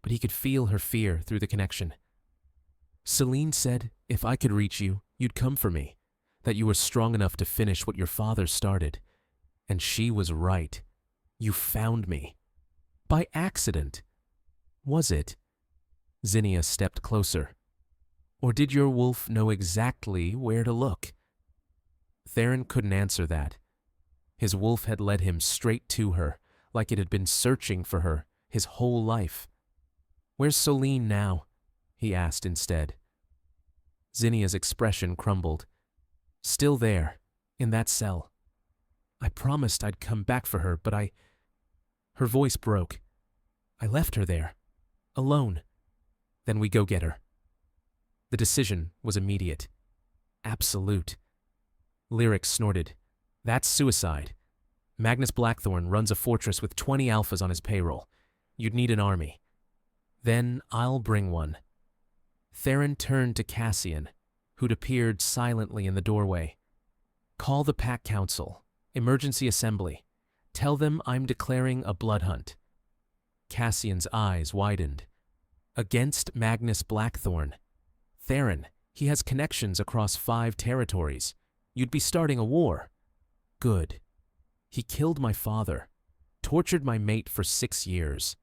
but he could feel her fear through the connection. Celine said if I could reach you, you'd come for me, that you were strong enough to finish what your father started. And she was right. You found me. By accident. Was it? Zinnia stepped closer. Or did your wolf know exactly where to look? Theron couldn't answer that. His wolf had led him straight to her, like it had been searching for her his whole life. Where's Celine now? He asked instead. Zinnia's expression crumbled. Still there, in that cell. I promised I'd come back for her, but Her voice broke. I left her there, alone. Then we go get her. The decision was immediate. Absolute. Lyric snorted. That's suicide. Magnus Blackthorne runs a fortress with 20 alphas on his payroll. You'd need an army. Then I'll bring one. Theron turned to Cassian, who'd appeared silently in the doorway. Call the Pack Council. Emergency assembly. Tell them I'm declaring a blood hunt. Cassian's eyes widened. Against Magnus Blackthorne. Theron, he has connections across 5 territories. You'd be starting a war. Good. He killed my father, tortured my mate for 6 years,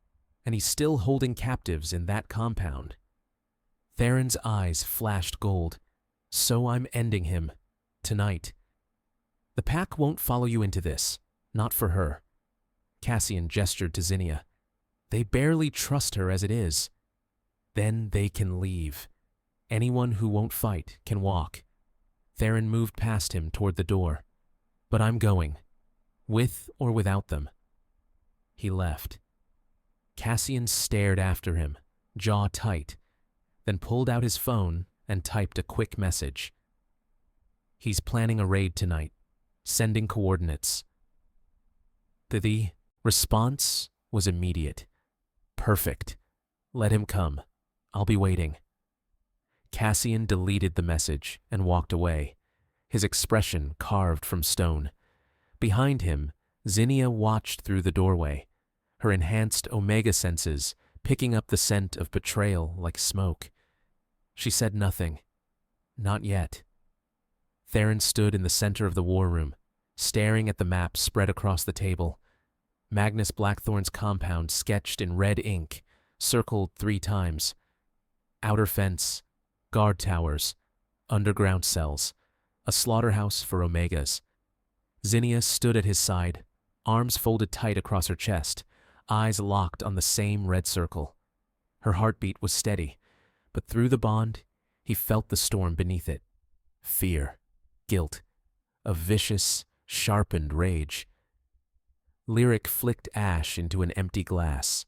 and he's still holding captives in that compound. Theron's eyes flashed gold. So I'm ending him. Tonight. The Pack won't follow you into this. Not for her. Cassian gestured to Zinnia. They barely trust her as it is. Then they can leave. Anyone who won't fight can walk. Theron moved past him toward the door. But I'm going. With or without them. He left. Cassian stared after him, jaw tight, then pulled out his phone and typed a quick message. He's planning a raid tonight. Sending coordinates. The response was immediate. Perfect. Let him come. I'll be waiting. Cassian deleted the message and walked away, his expression carved from stone. Behind him, Zinnia watched through the doorway, her enhanced omega senses picking up the scent of betrayal like smoke. She said nothing. Not yet. Theron stood in the center of the war room, staring at the map spread across the table. Magnus Blackthorne's compound sketched in red ink, circled 3 times. Outer fence, guard towers, underground cells, a slaughterhouse for Omegas. Zinnia stood at his side, arms folded tight across her chest, eyes locked on the same red circle. Her heartbeat was steady, but through the bond, he felt the storm beneath it. Fear, guilt, a vicious, sharpened rage. Lyric flicked ash into an empty glass.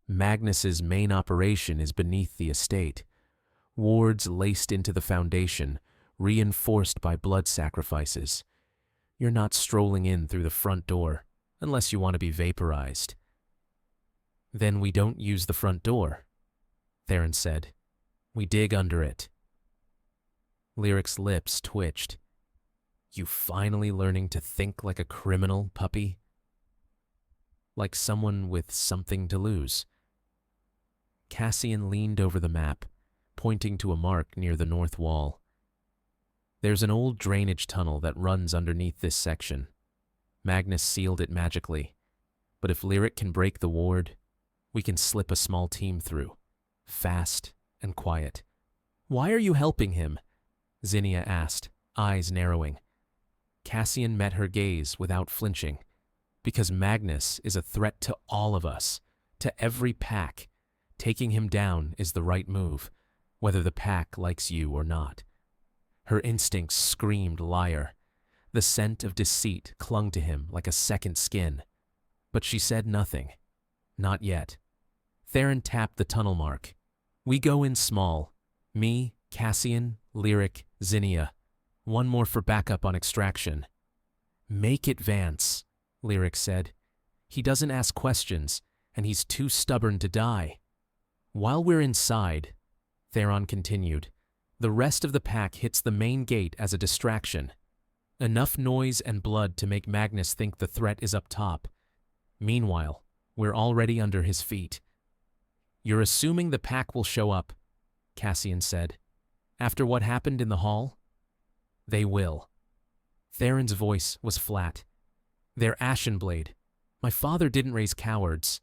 Magnus's main operation is beneath the estate. Wards laced into the foundation, reinforced by blood sacrifices. You're not strolling in through the front door, unless you want to be vaporized. Then we don't use the front door, Theron said. We dig under it. Lyric's lips twitched. You finally learning to think like a criminal, puppy? Like someone with something to lose. Cassian leaned over the map, pointing to a mark near the north wall. There's an old drainage tunnel that runs underneath this section. Magnus sealed it magically, but if Lyric can break the ward, we can slip a small team through, fast and quiet. Why are you helping him? Zinnia asked, eyes narrowing. Cassian met her gaze without flinching. Because Magnus is a threat to all of us, to every pack. Taking him down is the right move, whether the pack likes you or not. Her instincts screamed liar. The scent of deceit clung to him like a second skin. But she said nothing. Not yet. Theron tapped the tunnel mark. We go in small. Me, Cassian, Lyric, Zinnia. One more for backup on extraction. Make it Vance, Lyric said. He doesn't ask questions, and he's too stubborn to die. While we're inside, Theron continued, the rest of the pack hits the main gate as a distraction. Enough noise and blood to make Magnus think the threat is up top. Meanwhile, we're already under his feet. You're assuming the pack will show up. Cassian said. After what happened in the hall? They will. Theron's voice was flat. They're Ashenblade. My father didn't raise cowards.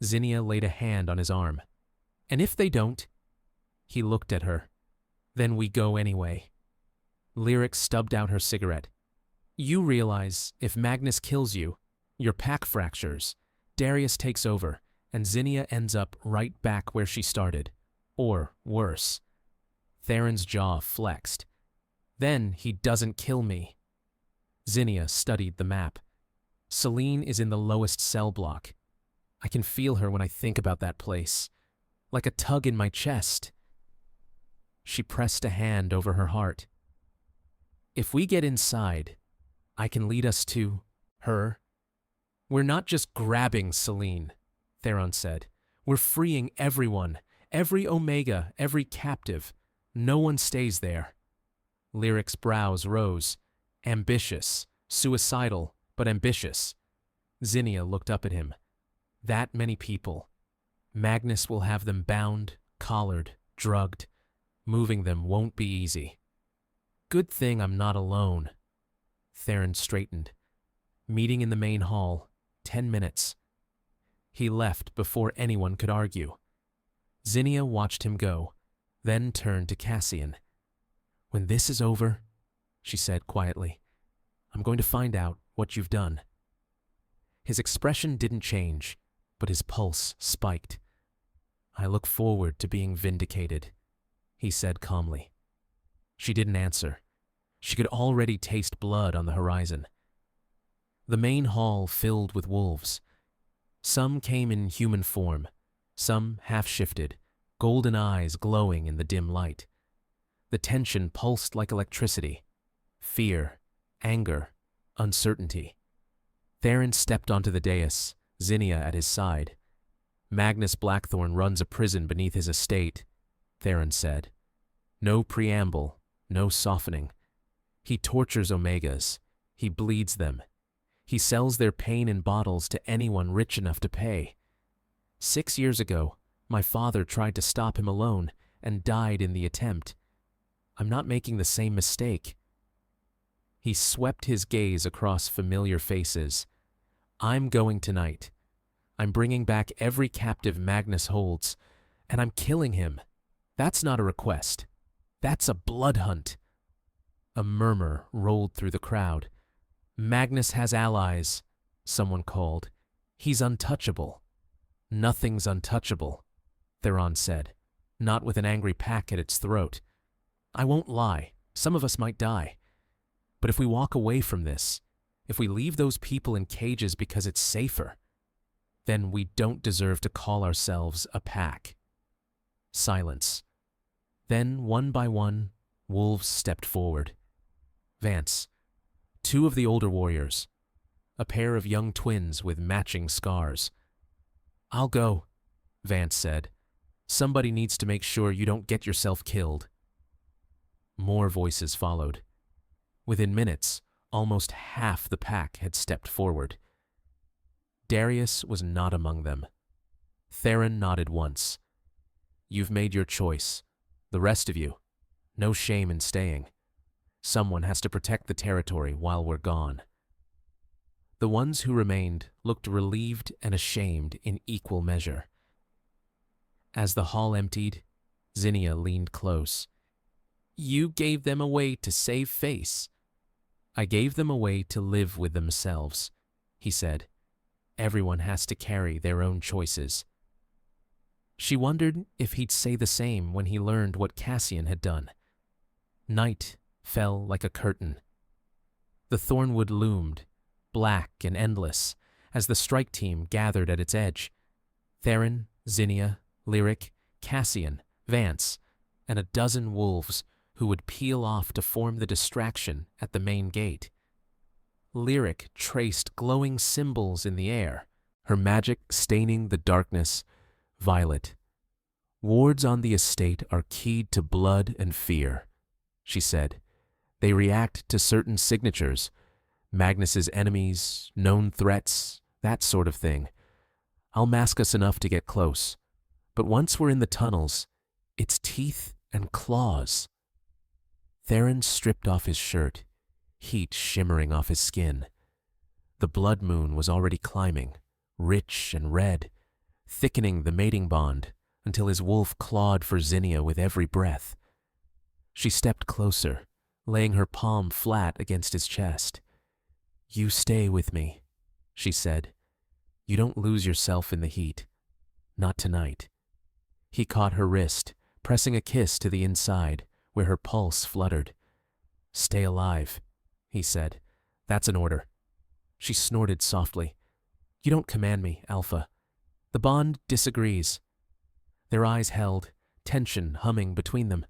Zinnia laid a hand on his arm. And if they don't? He looked at her. Then we go anyway. Lyric stubbed out her cigarette. You realize if Magnus kills you, your pack fractures, Darius takes over, and Zinnia ends up right back where she started. Or worse. Theron's jaw flexed. Then he doesn't kill me. Zinnia studied the map. Celine is in the lowest cell block. I can feel her when I think about that place. Like a tug in my chest. She pressed a hand over her heart. If we get inside, I can lead us to her. We're not just grabbing Celine, Theron said. We're freeing everyone, every Omega, every captive. No one stays there. Lyric's brows rose. Ambitious, suicidal, but ambitious. Zinnia looked up at him. That many people. Magnus will have them bound, collared, drugged. Moving them won't be easy. Good thing I'm not alone. Theron straightened. Meeting in the main hall. 10 minutes. He left before anyone could argue. Zinnia watched him go, then turned to Cassian. When this is over, she said quietly, I'm going to find out what you've done. His expression didn't change, but his pulse spiked. I look forward to being vindicated, he said calmly. She didn't answer. She could already taste blood on the horizon. The main hall filled with wolves. Some came in human form, some half-shifted, golden eyes glowing in the dim light. The tension pulsed like electricity. Fear, anger, uncertainty. Theron stepped onto the dais, Zinnia at his side. Magnus Blackthorn runs a prison beneath his estate, Theron said. No preamble, no softening. He tortures Omegas. He bleeds them. He sells their pain in bottles to anyone rich enough to pay. 6 years ago, my father tried to stop him alone and died in the attempt. I'm not making the same mistake. He swept his gaze across familiar faces. I'm going tonight. I'm bringing back every captive Magnus holds, and I'm killing him. That's not a request. That's a blood hunt. A murmur rolled through the crowd. Magnus has allies, someone called. He's untouchable. Nothing's untouchable, Theron said, not with an angry pack at its throat. I won't lie, some of us might die. But if we walk away from this, if we leave those people in cages because it's safer, then we don't deserve to call ourselves a pack. Silence. Then, one by one, wolves stepped forward. Vance. 2 of the older warriors. A pair of young twins with matching scars. I'll go, Vance said. Somebody needs to make sure you don't get yourself killed. More voices followed. Within minutes, almost half the pack had stepped forward. Darius was not among them. Theron nodded once. You've made your choice. The rest of you, no shame in staying. Someone has to protect the territory while we're gone. The ones who remained looked relieved and ashamed in equal measure. As the hall emptied, Zinnia leaned close. You gave them away to save face. I gave them away to live with themselves, he said. Everyone has to carry their own choices. She wondered if he'd say the same when he learned what Cassian had done. Night fell like a curtain. The thornwood loomed, black and endless, as the strike team gathered at its edge. Theron, Zinnia, Lyric, Cassian, Vance, and a dozen wolves who would peel off to form the distraction at the main gate. Lyric traced glowing symbols in the air, her magic staining the darkness violet. Wards on the estate are keyed to blood and fear, she said. They react to certain signatures, Magnus's enemies, known threats, that sort of thing. I'll mask us enough to get close. But once we're in the tunnels, Its teeth and claws. Theron stripped off his shirt, heat shimmering off his skin. The blood moon was already climbing, rich and red, thickening the mating bond until his wolf clawed for Zinnia with every breath. She stepped closer, laying her palm flat against his chest. "You stay with me," she said. "You don't lose yourself in the heat. Not tonight." He caught her wrist, pressing a kiss to the inside, where her pulse fluttered. "Stay alive," he said. "That's an order." She snorted softly. "You don't command me, Alpha. The bond disagrees." Their eyes held, tension humming between them.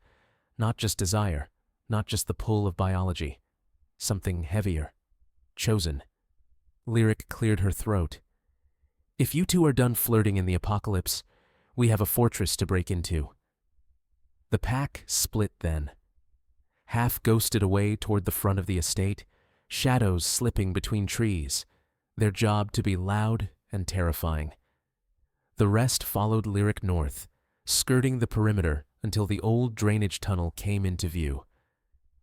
Not just desire, not just the pull of biology. Something heavier. Chosen. Lyric cleared her throat. "If you two are done flirting in the apocalypse, we have a fortress to break into." The pack split then. Half ghosted away toward the front of the estate, shadows slipping between trees, their job to be loud and terrifying. The rest followed Lyric north, skirting the perimeter until the old drainage tunnel came into view.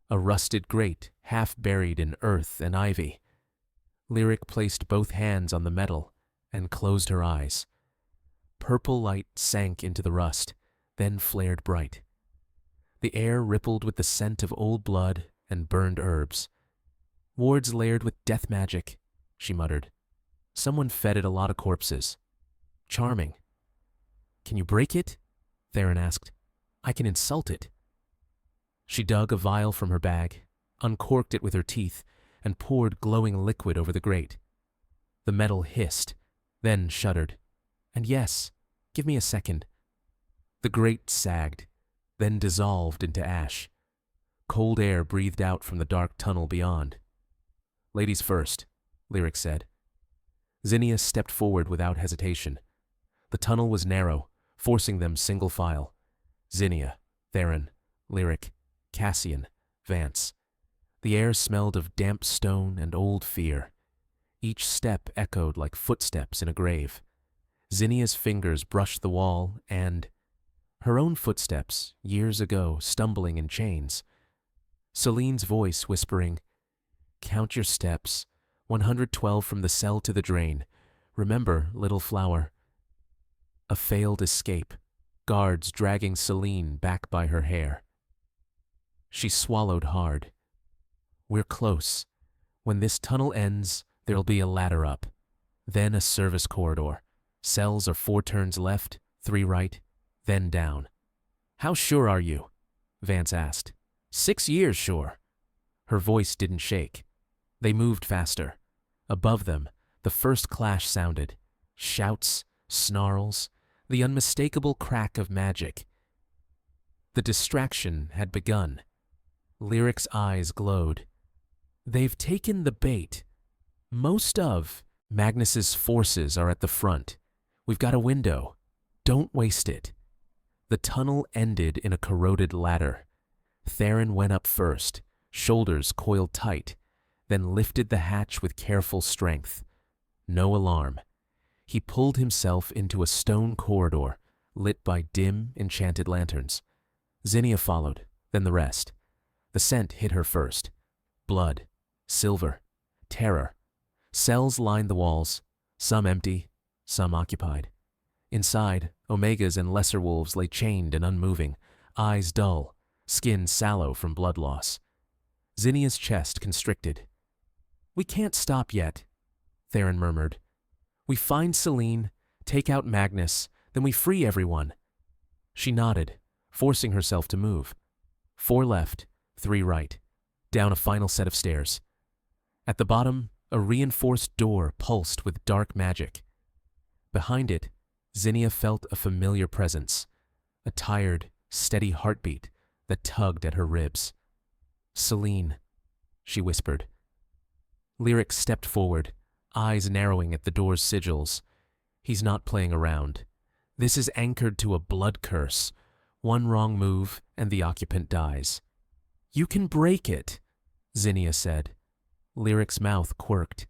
A rusted grate half buried in earth and ivy. Lyric placed both hands on the metal and closed her eyes. Purple light sank into the rust, then flared bright. The air rippled with the scent of old blood and burned herbs. "Wards layered with death magic," she muttered. "Someone fed it a lot of corpses. Charming." "Can you break it?" Theron asked. "I can insult it." She dug a vial from her bag, uncorked it with her teeth, and poured glowing liquid over the grate. The metal hissed, then shuddered. "And yes, give me a second." The grate sagged, then dissolved into ash. Cold air breathed out from the dark tunnel beyond. "Ladies first," Lyric said. Zinnia stepped forward without hesitation. The tunnel was narrow, forcing them single file. Zinnia, Theron, Lyric, Cassian, Vance. The air smelled of damp stone and old fear. Each step echoed like footsteps in a grave. Zinnia's fingers brushed the wall and her own footsteps, years ago, stumbling in chains. Celine's voice whispering, "Count your steps, 112 from the cell to the drain. Remember, little flower." A failed escape, guards dragging Celine back by her hair. She swallowed hard. "We're close. When this tunnel ends, there'll be a ladder up. Then a service corridor. Cells are 4 turns left, 3 right, then down." "How sure are you?" Vance asked. 6 years sure." Her voice didn't shake. They moved faster. Above them, the first clash sounded. Shouts, snarls, the unmistakable crack of magic. The distraction had begun. Lyric's eyes glowed. "They've taken the bait. Most of Magnus's forces are at the front. We've got a window. Don't waste it." The tunnel ended in a corroded ladder. Theron went up first, shoulders coiled tight, then lifted the hatch with careful strength. No alarm. He pulled himself into a stone corridor, lit by dim, enchanted lanterns. Zinnia followed, then the rest. The scent hit her first. Blood, silver, terror. Cells lined the walls, some empty, some occupied. Inside, Omegas and lesser wolves lay chained and unmoving, eyes dull, skin sallow from blood loss. Zinnia's chest constricted. "We can't stop yet," Theron murmured. "We find Celine, take out Magnus, then we free everyone." She nodded, forcing herself to move. 4 left, 3 right, down a final set of stairs. At the bottom, a reinforced door pulsed with dark magic. Behind it, Zinnia felt a familiar presence, a tired, steady heartbeat that tugged at her ribs. "Celine," she whispered. Lyric stepped forward, eyes narrowing at the door's sigils. He's not playing around. This is anchored to a blood curse. One wrong move and the occupant dies. "You can break it," Zinnia said. Lyric's mouth quirked.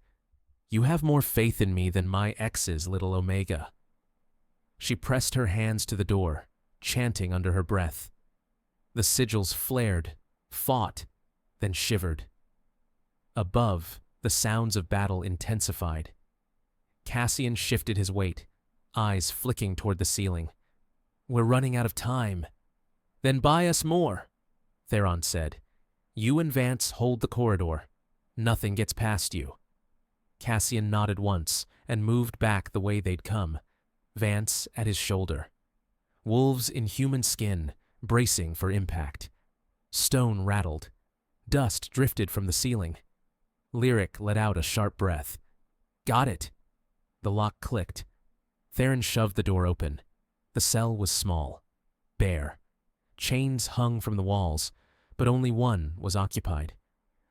"You have more faith in me than my ex's little Omega." She pressed her hands to the door, chanting under her breath. The sigils flared, fought, then shivered. Above, the sounds of battle intensified. Cassian shifted his weight, eyes flicking toward the ceiling. "We're running out of time." "Then buy us more," Theron said. "You and Vance hold the corridor. Nothing gets past you." Cassian nodded once and moved back the way they'd come, Vance at his shoulder. Wolves in human skin, bracing for impact. Stone rattled. Dust drifted from the ceiling. Lyric let out a sharp breath. "Got it." The lock clicked. Theron shoved the door open. The cell was small, bare. Chains hung from the walls, but only one was occupied.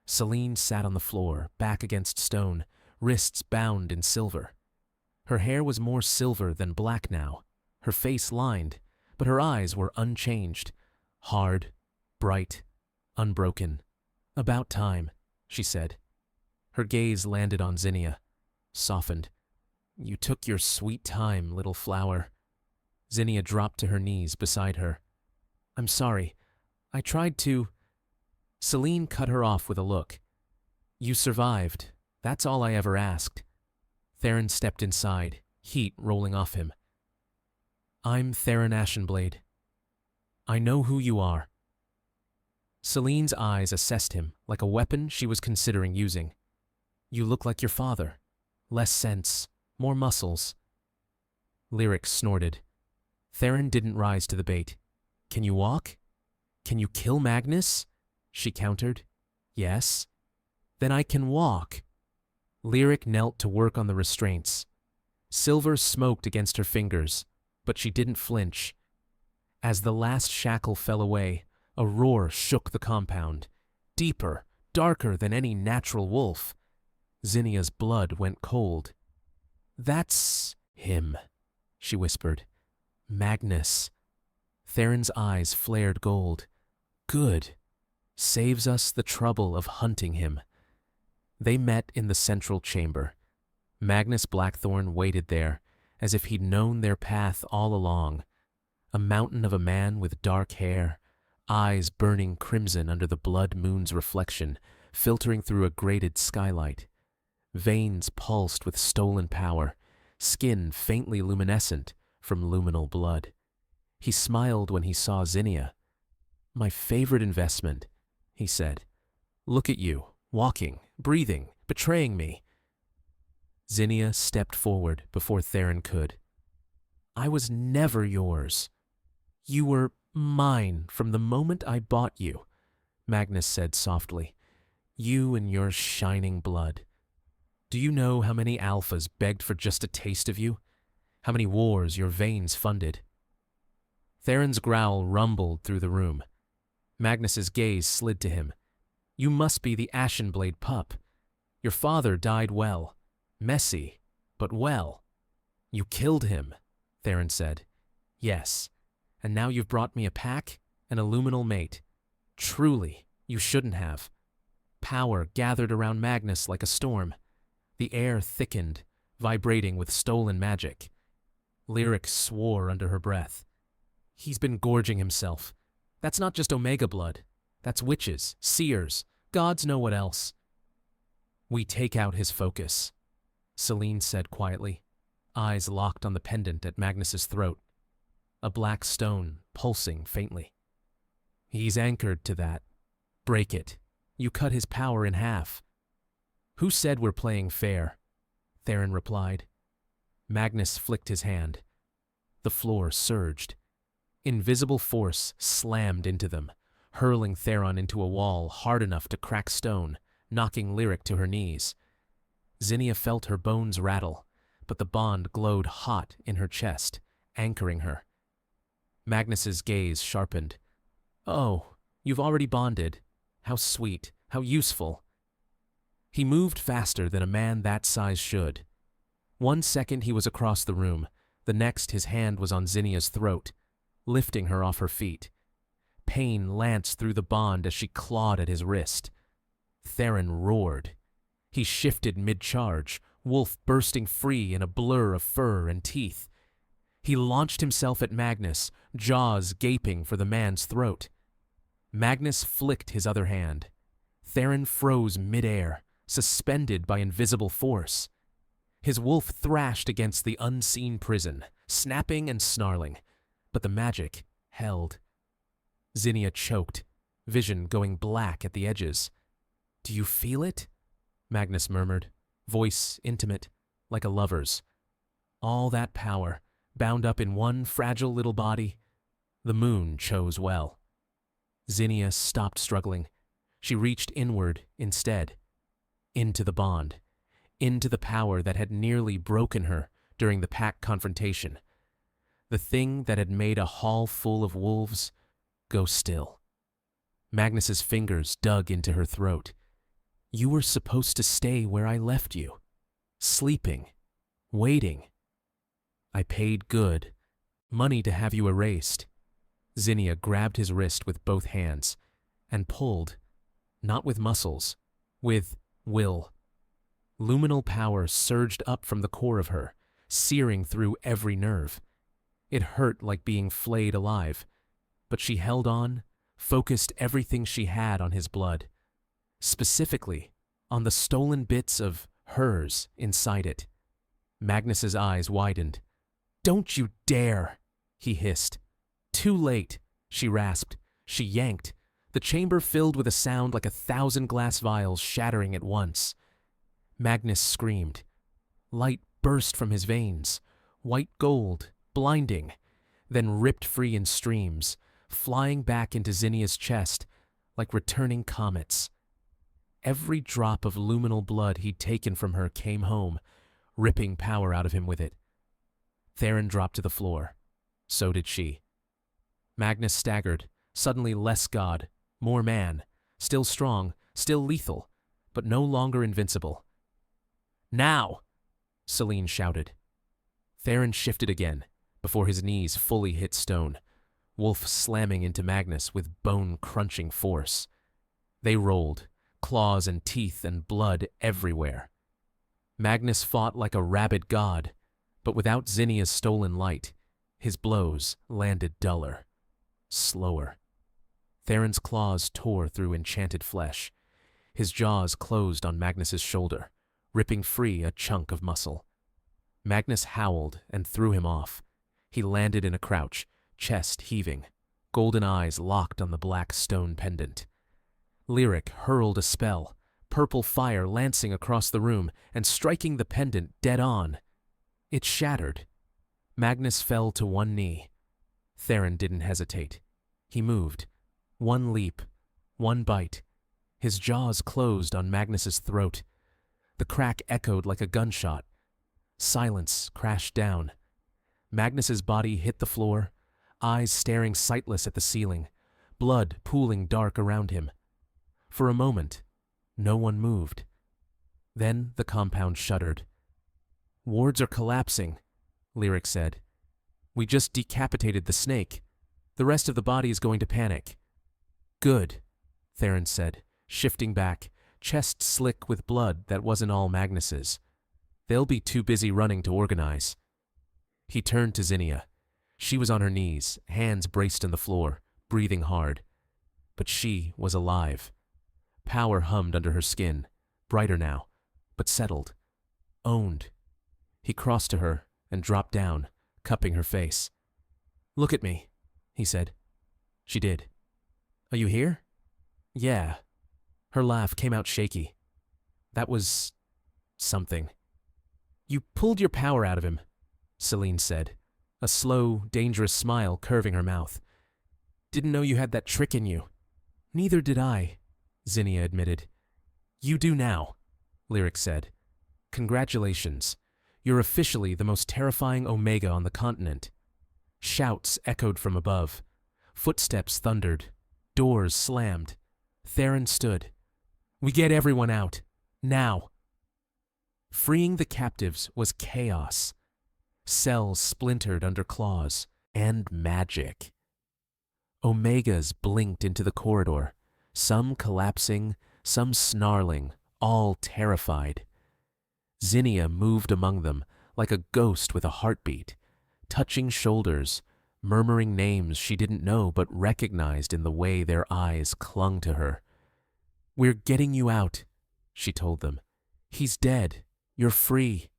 Celine sat on the floor, back against stone, wrists bound in silver. Her hair was more silver than black now, her face lined, but her eyes were unchanged, hard, bright, unbroken. "About time," she said. Her gaze landed on Zinnia, softened. "You took your sweet time, little flower." Zinnia dropped to her knees beside her. "I'm sorry. I tried to—" Celine cut her off with a look. "You survived. That's all I ever asked." Theron stepped inside, heat rolling off him. "I'm Theron Ashenblade. I know who you are." Celine's eyes assessed him like a weapon she was considering using. "You look like your father. Less sense, more muscles." Lyric snorted. Theron didn't rise to the bait. "Can you walk? Can you kill Magnus?" She countered. "Yes." "Then I can walk." Lyric knelt to work on the restraints. Silver smoked against her fingers, but she didn't flinch. As the last shackle fell away, a roar shook the compound, deeper, darker than any natural wolf. Zinnia's blood went cold. "That's him," she whispered. "Magnus." Theron's eyes flared gold. "Good. Saves us the trouble of hunting him." They met in the central chamber. Magnus Blackthorne waited there, as if he'd known their path all along. A mountain of a man with dark hair, eyes burning crimson under the blood moon's reflection, filtering through a grated skylight. Veins pulsed with stolen power, skin faintly luminescent from luminal blood. He smiled when he saw Zinnia. "My favorite investment," he said. "Look at you, walking, breathing, betraying me." Zinnia stepped forward before Theron could. "I was never yours. You were mine from the moment I bought you," Magnus said softly. "You and your shining blood. Do you know how many alphas begged for just a taste of you? How many wars your veins funded?" Theron's growl rumbled through the room. Magnus's gaze slid to him. "You must be the Ashenblade pup. Your father died well. Messy, but well." "You killed him," Theron said. "Yes, and now you've brought me a pack and a luminal mate. Truly, you shouldn't have." Power gathered around Magnus like a storm. The air thickened, vibrating with stolen magic. Lyric swore under her breath. "He's been gorging himself. That's not just Omega blood. That's witches, seers, gods know what else." "We take out his focus," Celine said quietly, eyes locked on the pendant at Magnus's throat. A black stone pulsing faintly. "He's anchored to that. Break it. You cut his power in half." "Who said we're playing fair?" Theron replied. Magnus flicked his hand. The floor surged. Invisible force slammed into them, hurling Theron into a wall hard enough to crack stone, knocking Lyric to her knees. Zinnia felt her bones rattle, but the bond glowed hot in her chest, anchoring her. Magnus's gaze sharpened. "Oh, you've already bonded. How sweet, how useful." He moved faster than a man that size should. 1 second he was across the room, the next his hand was on Zinnia's throat, lifting her off her feet. Pain lanced through the bond as she clawed at his wrist. Theron roared. He shifted mid-charge, wolf bursting free in a blur of fur and teeth. He launched himself at Magnus, jaws gaping for the man's throat. Magnus flicked his other hand. Theron froze midair, suspended by invisible force. His wolf thrashed against the unseen prison, snapping and snarling, but the magic held. Zinnia choked, vision going black at the edges. "Do you feel it?" Magnus murmured, voice intimate, like a lover's. All that power, bound up in one fragile little body. The moon chose well. Zinnia stopped struggling. She reached inward instead, into the bond, into the power that had nearly broken her during the pack confrontation. The thing that had made a hall full of wolves go still. Magnus's fingers dug into her throat. "You were supposed to stay where I left you, sleeping, waiting. I paid good, money to have you erased." Zinnia grabbed his wrist with both hands and pulled, not with muscles, with will. Luminal power surged up from the core of her, searing through every nerve. It hurt like being flayed alive, but she held on, focused everything she had on his blood, specifically on the stolen bits of hers inside it. Magnus's eyes widened. "Don't you dare!" he hissed. "Too late," she rasped. She yanked. The chamber filled with a sound like 1,000 glass vials shattering at once. Magnus screamed. Light burst from his veins, white gold, blinding, then ripped free in streams, flying back into Zinnia's chest like returning comets. Every drop of luminal blood he'd taken from her came home, ripping power out of him with it. Theron dropped to the floor. So did she. Magnus staggered, suddenly less god, more man, still strong, still lethal, but no longer invincible. "Now!" Celine shouted. Theron shifted again, before his knees fully hit stone, wolf slamming into Magnus with bone-crunching force. They rolled, claws and teeth and blood everywhere. Magnus fought like a rabid god, but without Zinnia's stolen light, his blows landed duller, slower. Theron's claws tore through enchanted flesh. His jaws closed on Magnus's shoulder, ripping free a chunk of muscle. Magnus howled and threw him off. He landed in a crouch, chest heaving, golden eyes locked on the black stone pendant. Lyric hurled a spell, purple fire lancing across the room and striking the pendant dead on. It shattered. Magnus fell to one knee. Theron didn't hesitate. He moved. One leap, one bite. His jaws closed on Magnus's throat. The crack echoed like a gunshot. Silence crashed down. Magnus's body hit the floor, eyes staring sightless at the ceiling, blood pooling dark around him. For a moment, no one moved. Then the compound shuddered. "Wards are collapsing," Lyric said. "We just decapitated the snake. The rest of the body is going to panic." "Good," Theron said, shifting back, chest slick with blood that wasn't all Magnus's. "They'll be too busy running to organize." He turned to Zinnia. She was on her knees, hands braced on the floor, breathing hard. But she was alive. Power hummed under her skin, brighter now, but settled, owned. He crossed to her and dropped down, cupping her face. "Look at me," he said. She did. "Are you here?" "Yeah." Her laugh came out shaky. "That was something." "You pulled your power out of him," Celine said, a slow, dangerous smile curving her mouth. "Didn't know you had that trick in you." "Neither did I," Zinnia admitted. "You do now," Lyric said. "Congratulations. You're officially the most terrifying Omega on the continent." Shouts echoed from above. Footsteps thundered. Doors slammed. Theron stood. "We get everyone out. Now." Freeing the captives was chaos. Cells splintered under claws, and magic. Omegas blinked into the corridor, some collapsing, some snarling, all terrified. Zinnia moved among them like a ghost with a heartbeat, touching shoulders, murmuring names she didn't know but recognized in the way their eyes clung to her. "We're getting you out," she told them. "He's dead. You're free."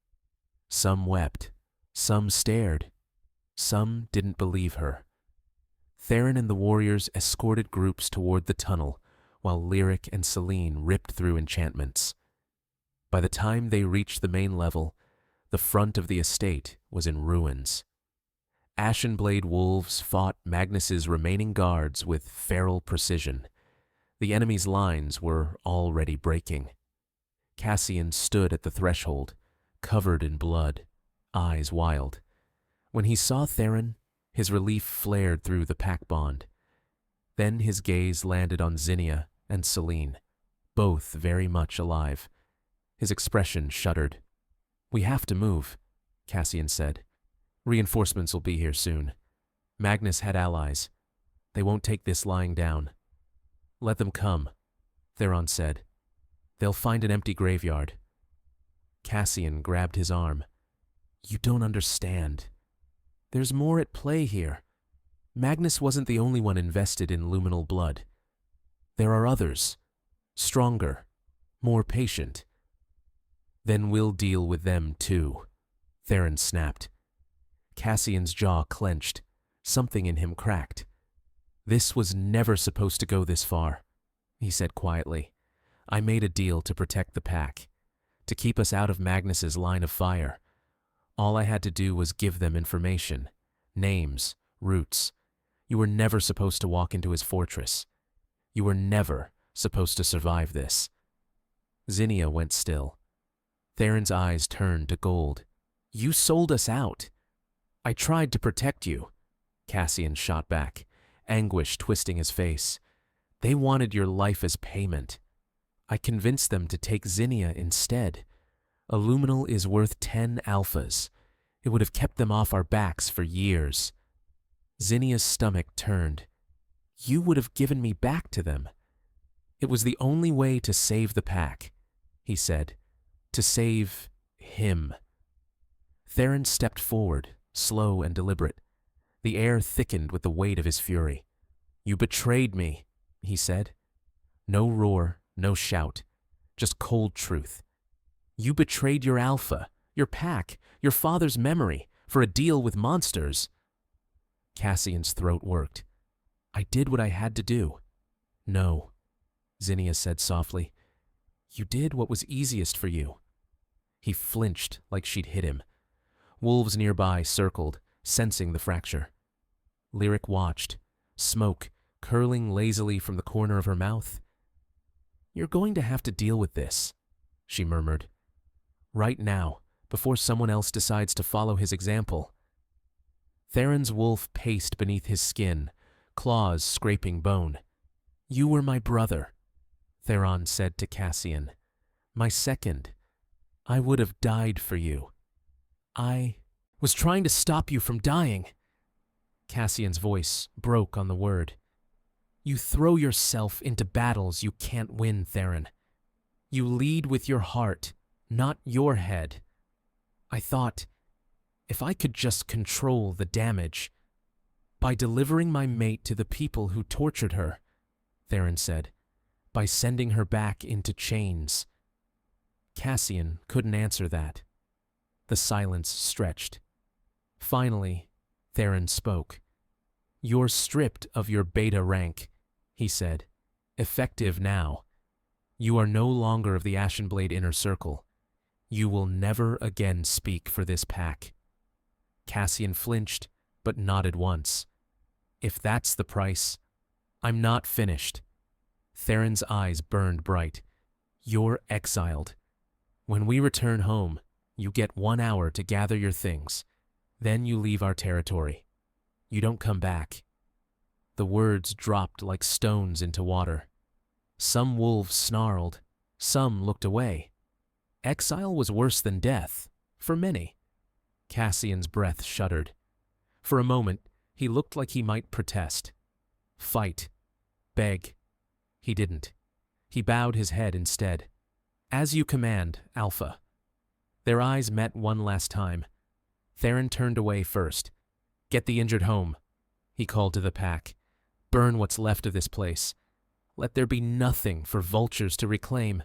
Some wept. Some stared. Some didn't believe her. Theron and the warriors escorted groups toward the tunnel, while Lyric and Celine ripped through enchantments. By the time they reached the main level, the front of the estate was in ruins. Ashenblade wolves fought Magnus's remaining guards with feral precision. The enemy's lines were already breaking. Cassian stood at the threshold, covered in blood, eyes wild. When he saw Theron, his relief flared through the pack bond. Then his gaze landed on Zinnia and Celine, both very much alive. His expression shuddered. "We have to move," Cassian said. "Reinforcements will be here soon. Magnus had allies. They won't take this lying down." "Let them come," Theron said. "They'll find an empty graveyard." Cassian grabbed his arm. "You don't understand. There's more at play here. Magnus wasn't the only one invested in luminal blood. There are others, stronger, more patient." "Then we'll deal with them too," Theron snapped. Cassian's jaw clenched. Something in him cracked. "This was never supposed to go this far," he said quietly. "I made a deal to protect the pack, to keep us out of Magnus's line of fire. All I had to do was give them information, names, routes. You were never supposed to walk into his fortress. You were never supposed to survive this." Zinnia went still. Theron's eyes turned to gold. "You sold us out." "I tried to protect you," Cassian shot back, anguish twisting his face. "They wanted your life as payment. I convinced them to take Zinnia instead. A luminal is worth 10 alphas. It would have kept them off our backs for years." Zinnia's stomach turned. "You would have given me back to them." "It was the only way to save the pack," he said. "To save him." Theron stepped forward, slow and deliberate. The air thickened with the weight of his fury. "You betrayed me," he said. No roar, no shout, just cold truth. "You betrayed your alpha, your pack, your father's memory, for a deal with monsters." Cassian's throat worked. "I did what I had to do." "No," Zinnia said softly. "You did what was easiest for you." He flinched like she'd hit him. Wolves nearby circled, sensing the fracture. Lyric watched, smoke curling lazily from the corner of her mouth. "You're going to have to deal with this," she murmured. "Right now, before someone else decides to follow his example." Theron's wolf paced beneath his skin, claws scraping bone. "You were my brother," Theron said to Cassian. "My second. I would have died for you. I was trying to stop you from dying." Cassian's voice broke on the word. "You throw yourself into battles you can't win, Theron. You lead with your heart, not your head. I thought, if I could just control the damage." "By delivering my mate to the people who tortured her," Theron said. "By sending her back into chains." Cassian couldn't answer that. The silence stretched. Finally, Theron spoke. "You're stripped of your beta rank," he said. "Effective now. You are no longer of the Ashenblade Inner Circle. You will never again speak for this pack." Cassian flinched, but nodded once. "If that's the price, I'm not finished." Theron's eyes burned bright. "You're exiled. When we return home, you get 1 hour to gather your things. Then you leave our territory. You don't come back." The words dropped like stones into water. Some wolves snarled. Some looked away. Exile was worse than death, for many. Cassian's breath shuddered. For a moment, he looked like he might protest. Fight. Beg. He didn't. He bowed his head instead. "As you command, Alpha." Their eyes met one last time. Theron turned away first, Get the injured home, he called to the pack. Burn what's left of this place. Let there be nothing for vultures to reclaim.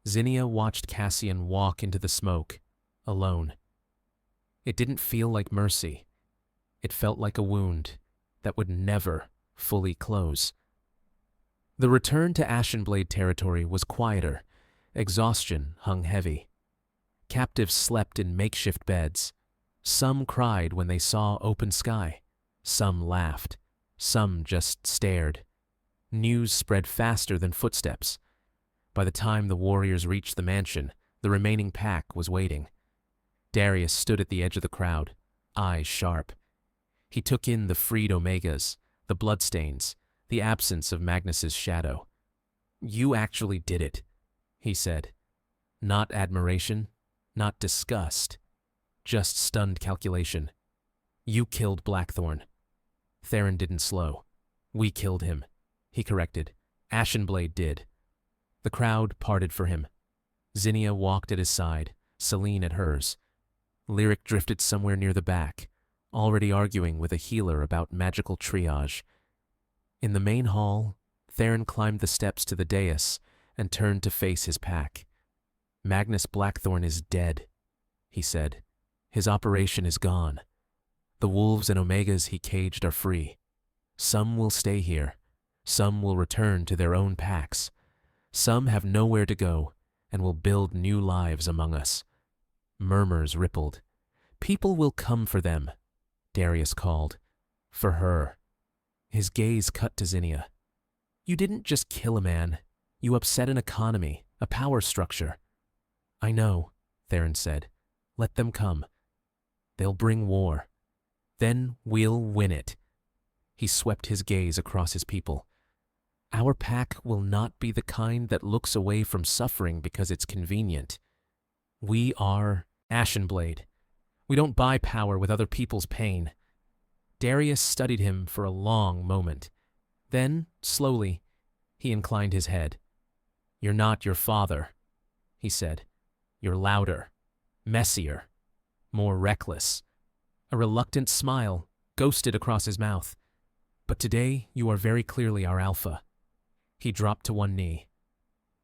Zinnia watched Cassian walk into the smoke, alone. It didn't feel like mercy. It felt like a wound that would never fully close. The return to Ashenblade territory was quieter. Exhaustion hung heavy. Captives slept in makeshift beds. Some cried when they saw open sky. Some laughed. Some just stared. News spread faster than footsteps. By the time the warriors reached the mansion, the remaining pack was waiting. Darius stood at the edge of the crowd, eyes sharp. He took in the freed Omegas, the bloodstains, the absence of Magnus's shadow. "You actually did it," he said. Not admiration, not disgust, just stunned calculation. "You killed Blackthorn." Theron didn't slow. "We killed him," he corrected. "Ashenblade did." The crowd parted for him. Zinnia walked at his side, Celine at hers. Lyric drifted somewhere near the back, already arguing with a healer about magical triage. In the main hall, Theron climbed the steps to the dais and turned to face his pack. "Magnus Blackthorn is dead," he said. "His operation is gone. The wolves and Omegas he caged are free. Some will stay here. Some will return to their own packs. Some have nowhere to go and will build new lives among us." Murmurs rippled. "People will come for them," Darius called. "For her." His gaze cut to Zinnia. "You didn't just kill a man. You upset an economy, a power structure." "I know," Theron said. "Let them come. They'll bring war. Then we'll win it." He swept his gaze across his people. "Our pack will not be the kind that looks away from suffering because it's convenient. We are Ashenblade. We don't buy power with other people's pain." Darius studied him for a long moment. Then, slowly, he inclined his head. "You're not your father," he said. "You're louder, messier, more reckless." A reluctant smile ghosted across his mouth. "But today you are very clearly our alpha." He dropped to one knee.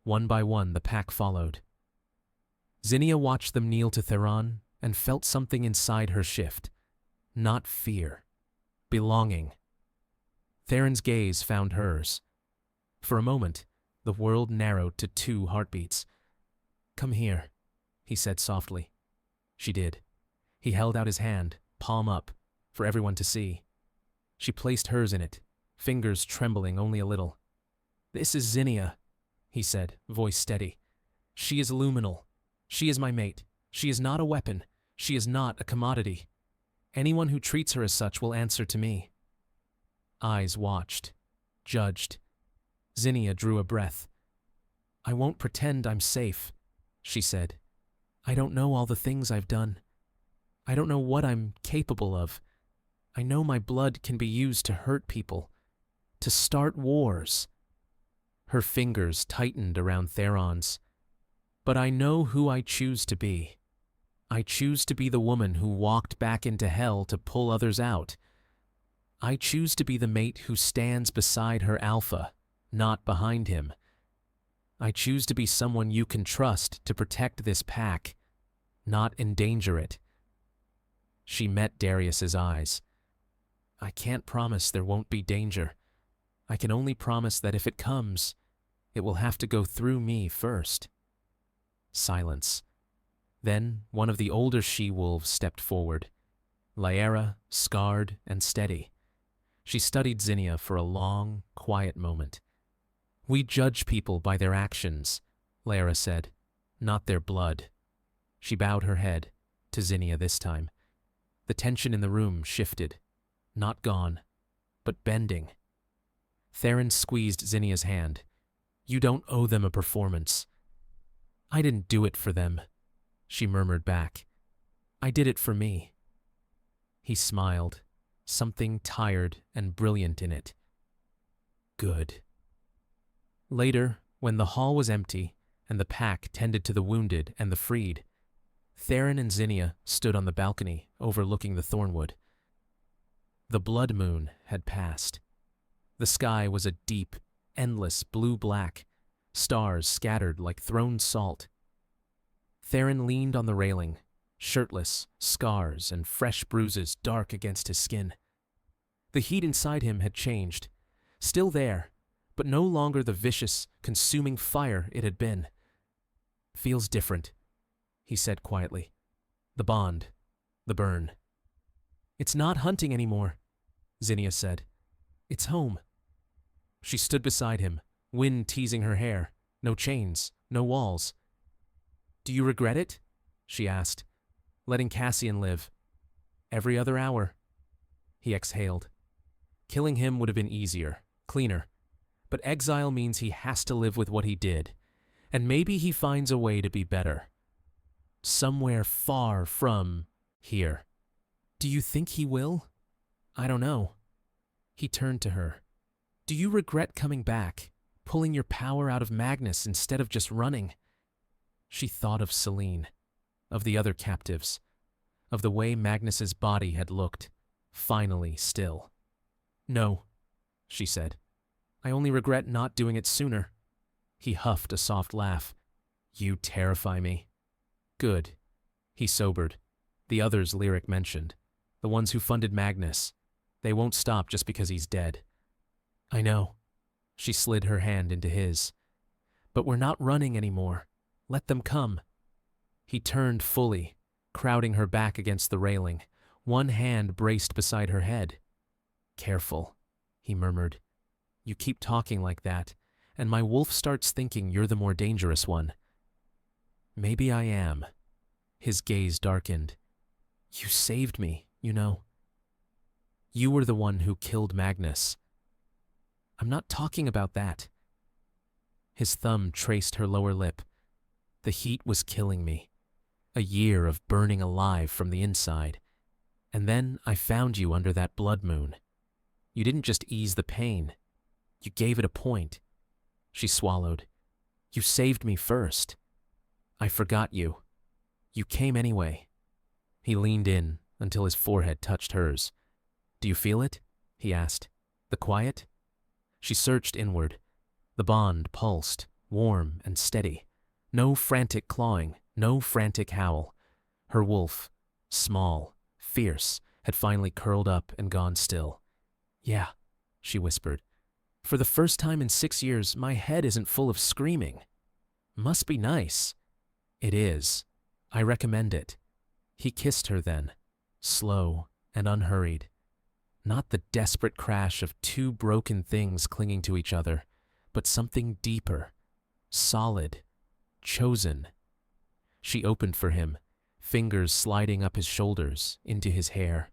One by one, the pack followed. Zinnia watched them kneel to Theron and felt something inside her shift. Not fear. Belonging. Theron's gaze found hers. For a moment, the world narrowed to 2 heartbeats. "Come here," he said softly. She did. He held out his hand, palm up, for everyone to see. She placed hers in it, fingers trembling only a little. "This is Zinnia," he said, voice steady. "She is luminal. She is my mate. She is not a weapon. She is not a commodity. Anyone who treats her as such will answer to me." Eyes watched, judged. Zinnia drew a breath. "I won't pretend I'm safe," she said. "I don't know all the things I've done. I don't know what I'm capable of. I know my blood can be used to hurt people, to start wars." Her fingers tightened around Theron's. "But I know who I choose to be. I choose to be the woman who walked back into hell to pull others out. I choose to be the mate who stands beside her alpha, not behind him. I choose to be someone you can trust to protect this pack, not endanger it." She met Darius's eyes. "I can't promise there won't be danger. I can only promise that if it comes, it will have to go through me first." Silence. Then one of the older she-wolves stepped forward. Lyra, scarred and steady. She studied Zinnia for a long, quiet moment. "We judge people by their actions," Lyra said, "not their blood." She bowed her head, to Zinnia this time. The tension in the room shifted. Not gone, but bending. Theron squeezed Zinnia's hand. "You don't owe them a performance." "I didn't do it for them," she murmured back. "I did it for me." He smiled, something tired and brilliant in it. "Good." Later, when the hall was empty and the pack tended to the wounded and the freed, Theron and Zinnia stood on the balcony overlooking the Thornwood. The blood moon had passed. The sky was a deep, endless blue-black, stars scattered like thrown salt. Theron leaned on the railing, shirtless, scars and fresh bruises dark against his skin. The heat inside him had changed, still there, but no longer the vicious, consuming fire it had been. "Feels different," he said quietly. "The bond, the burn." "It's not hunting anymore," Zinnia said. "It's home." She stood beside him, wind teasing her hair, no chains, no walls. "Do you regret it?" she asked. "Letting Cassian live. Every other hour." He exhaled. Killing him would have been easier, cleaner. But exile means he has to live with what he did, and maybe he finds a way to be better. Somewhere far from here. "Do you think he will?" "I don't know." He turned to her. "Do you regret coming back, pulling your power out of Magnus instead of just running?" She thought of Celine, of the other captives, of the way Magnus's body had looked, finally still. "No," she said. "I only regret not doing it sooner." He huffed a soft laugh. "You terrify me." "Good." He sobered. "The others Lyric mentioned, the ones who funded Magnus, they won't stop just because he's dead." "I know." She slid her hand into his. "But we're not running anymore. Let them come." He turned fully, crowding her back against the railing, one hand braced beside her head. "Careful," he murmured. "You keep talking like that, and my wolf starts thinking you're the more dangerous one." "Maybe I am." His gaze darkened. "You saved me, you know. You were the one who killed Magnus." "I'm not talking about that." His thumb traced her lower lip. "The heat was killing me. A year of burning alive from the inside. And then I found you under that blood moon. You didn't just ease the pain. You gave it a point." She swallowed. "You saved me first. I forgot you. You came anyway." He leaned in until his forehead touched hers. "Do you feel it?" he asked. "The quiet?" She searched inward. The bond pulsed, warm and steady. No frantic clawing, no frantic howl. Her wolf, small, fierce, had finally curled up and gone still. "Yeah," she whispered. "For the first time in 6 years, my head isn't full of screaming. Must be nice." "It is. I recommend it." He kissed her then, slow and unhurried. Not the desperate crash of two broken things clinging to each other, but something deeper, solid, chosen. She opened for him, fingers sliding up his shoulders, into his hair.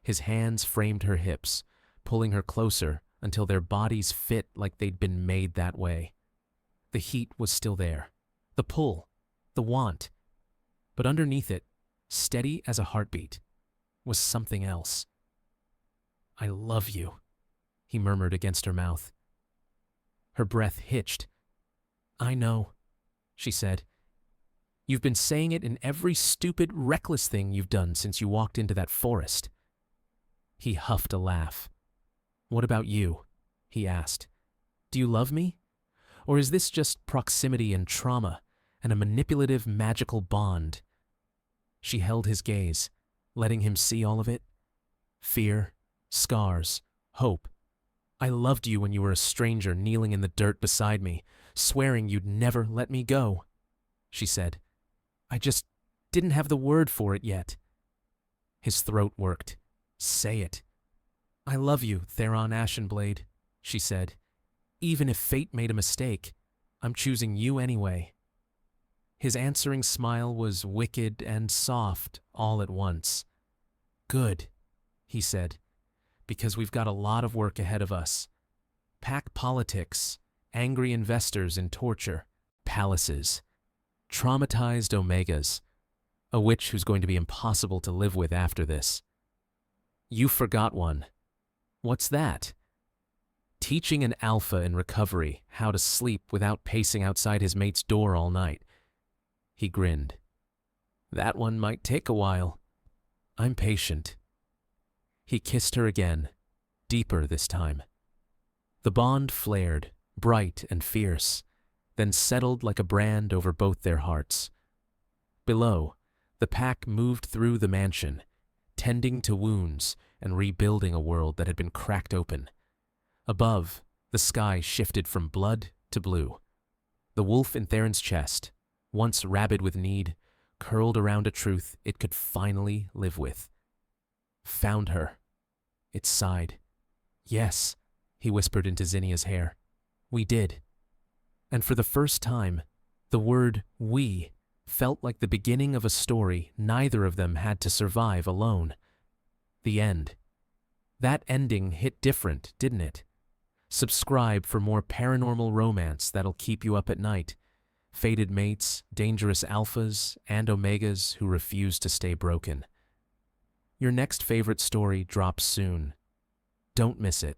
His hands framed her hips, pulling her closer until their bodies fit like they'd been made that way. The heat was still there, the pull, the want. But underneath it, steady as a heartbeat, was something else. "I love you," he murmured against her mouth. Her breath hitched. "I know," she said. "You've been saying it in every stupid, reckless thing you've done since you walked into that forest." He huffed a laugh. "What about you?" he asked. "Do you love me? Or is this just proximity and trauma and a manipulative, magical bond?" She held his gaze, letting him see all of it. Fear, scars, hope. "I loved you when you were a stranger kneeling in the dirt beside me, swearing you'd never let me go," she said. "I just didn't have the word for it yet." His throat worked. "Say it." "I love you, Theron Ashenblade," she said. "Even if fate made a mistake, I'm choosing you anyway." His answering smile was wicked and soft all at once. "Good," he said, "because we've got a lot of work ahead of us. Pack politics, angry investors in torture, palaces, traumatized Omegas, a witch who's going to be impossible to live with after this. You forgot one. What's that?" "Teaching an alpha in recovery how to sleep without pacing outside his mate's door all night." He grinned. "That one might take a while. I'm patient." He kissed her again, deeper this time. The bond flared, bright and fierce, then settled like a brand over both their hearts. Below, the pack moved through the mansion, tending to wounds and rebuilding a world that had been cracked open. Above, the sky shifted from blood to blue. The wolf in Theron's chest, once rabid with need, curled around a truth it could finally live with. Found her. It sighed. Yes, he whispered into Zinnia's hair. We did. And for the first time, the word we felt like the beginning of a story neither of them had to survive alone. The end. That ending hit different, didn't it? Subscribe for more paranormal romance that'll keep you up at night. Fated mates, dangerous alphas, and omegas who refuse to stay broken. Your next favorite story drops soon. Don't miss it.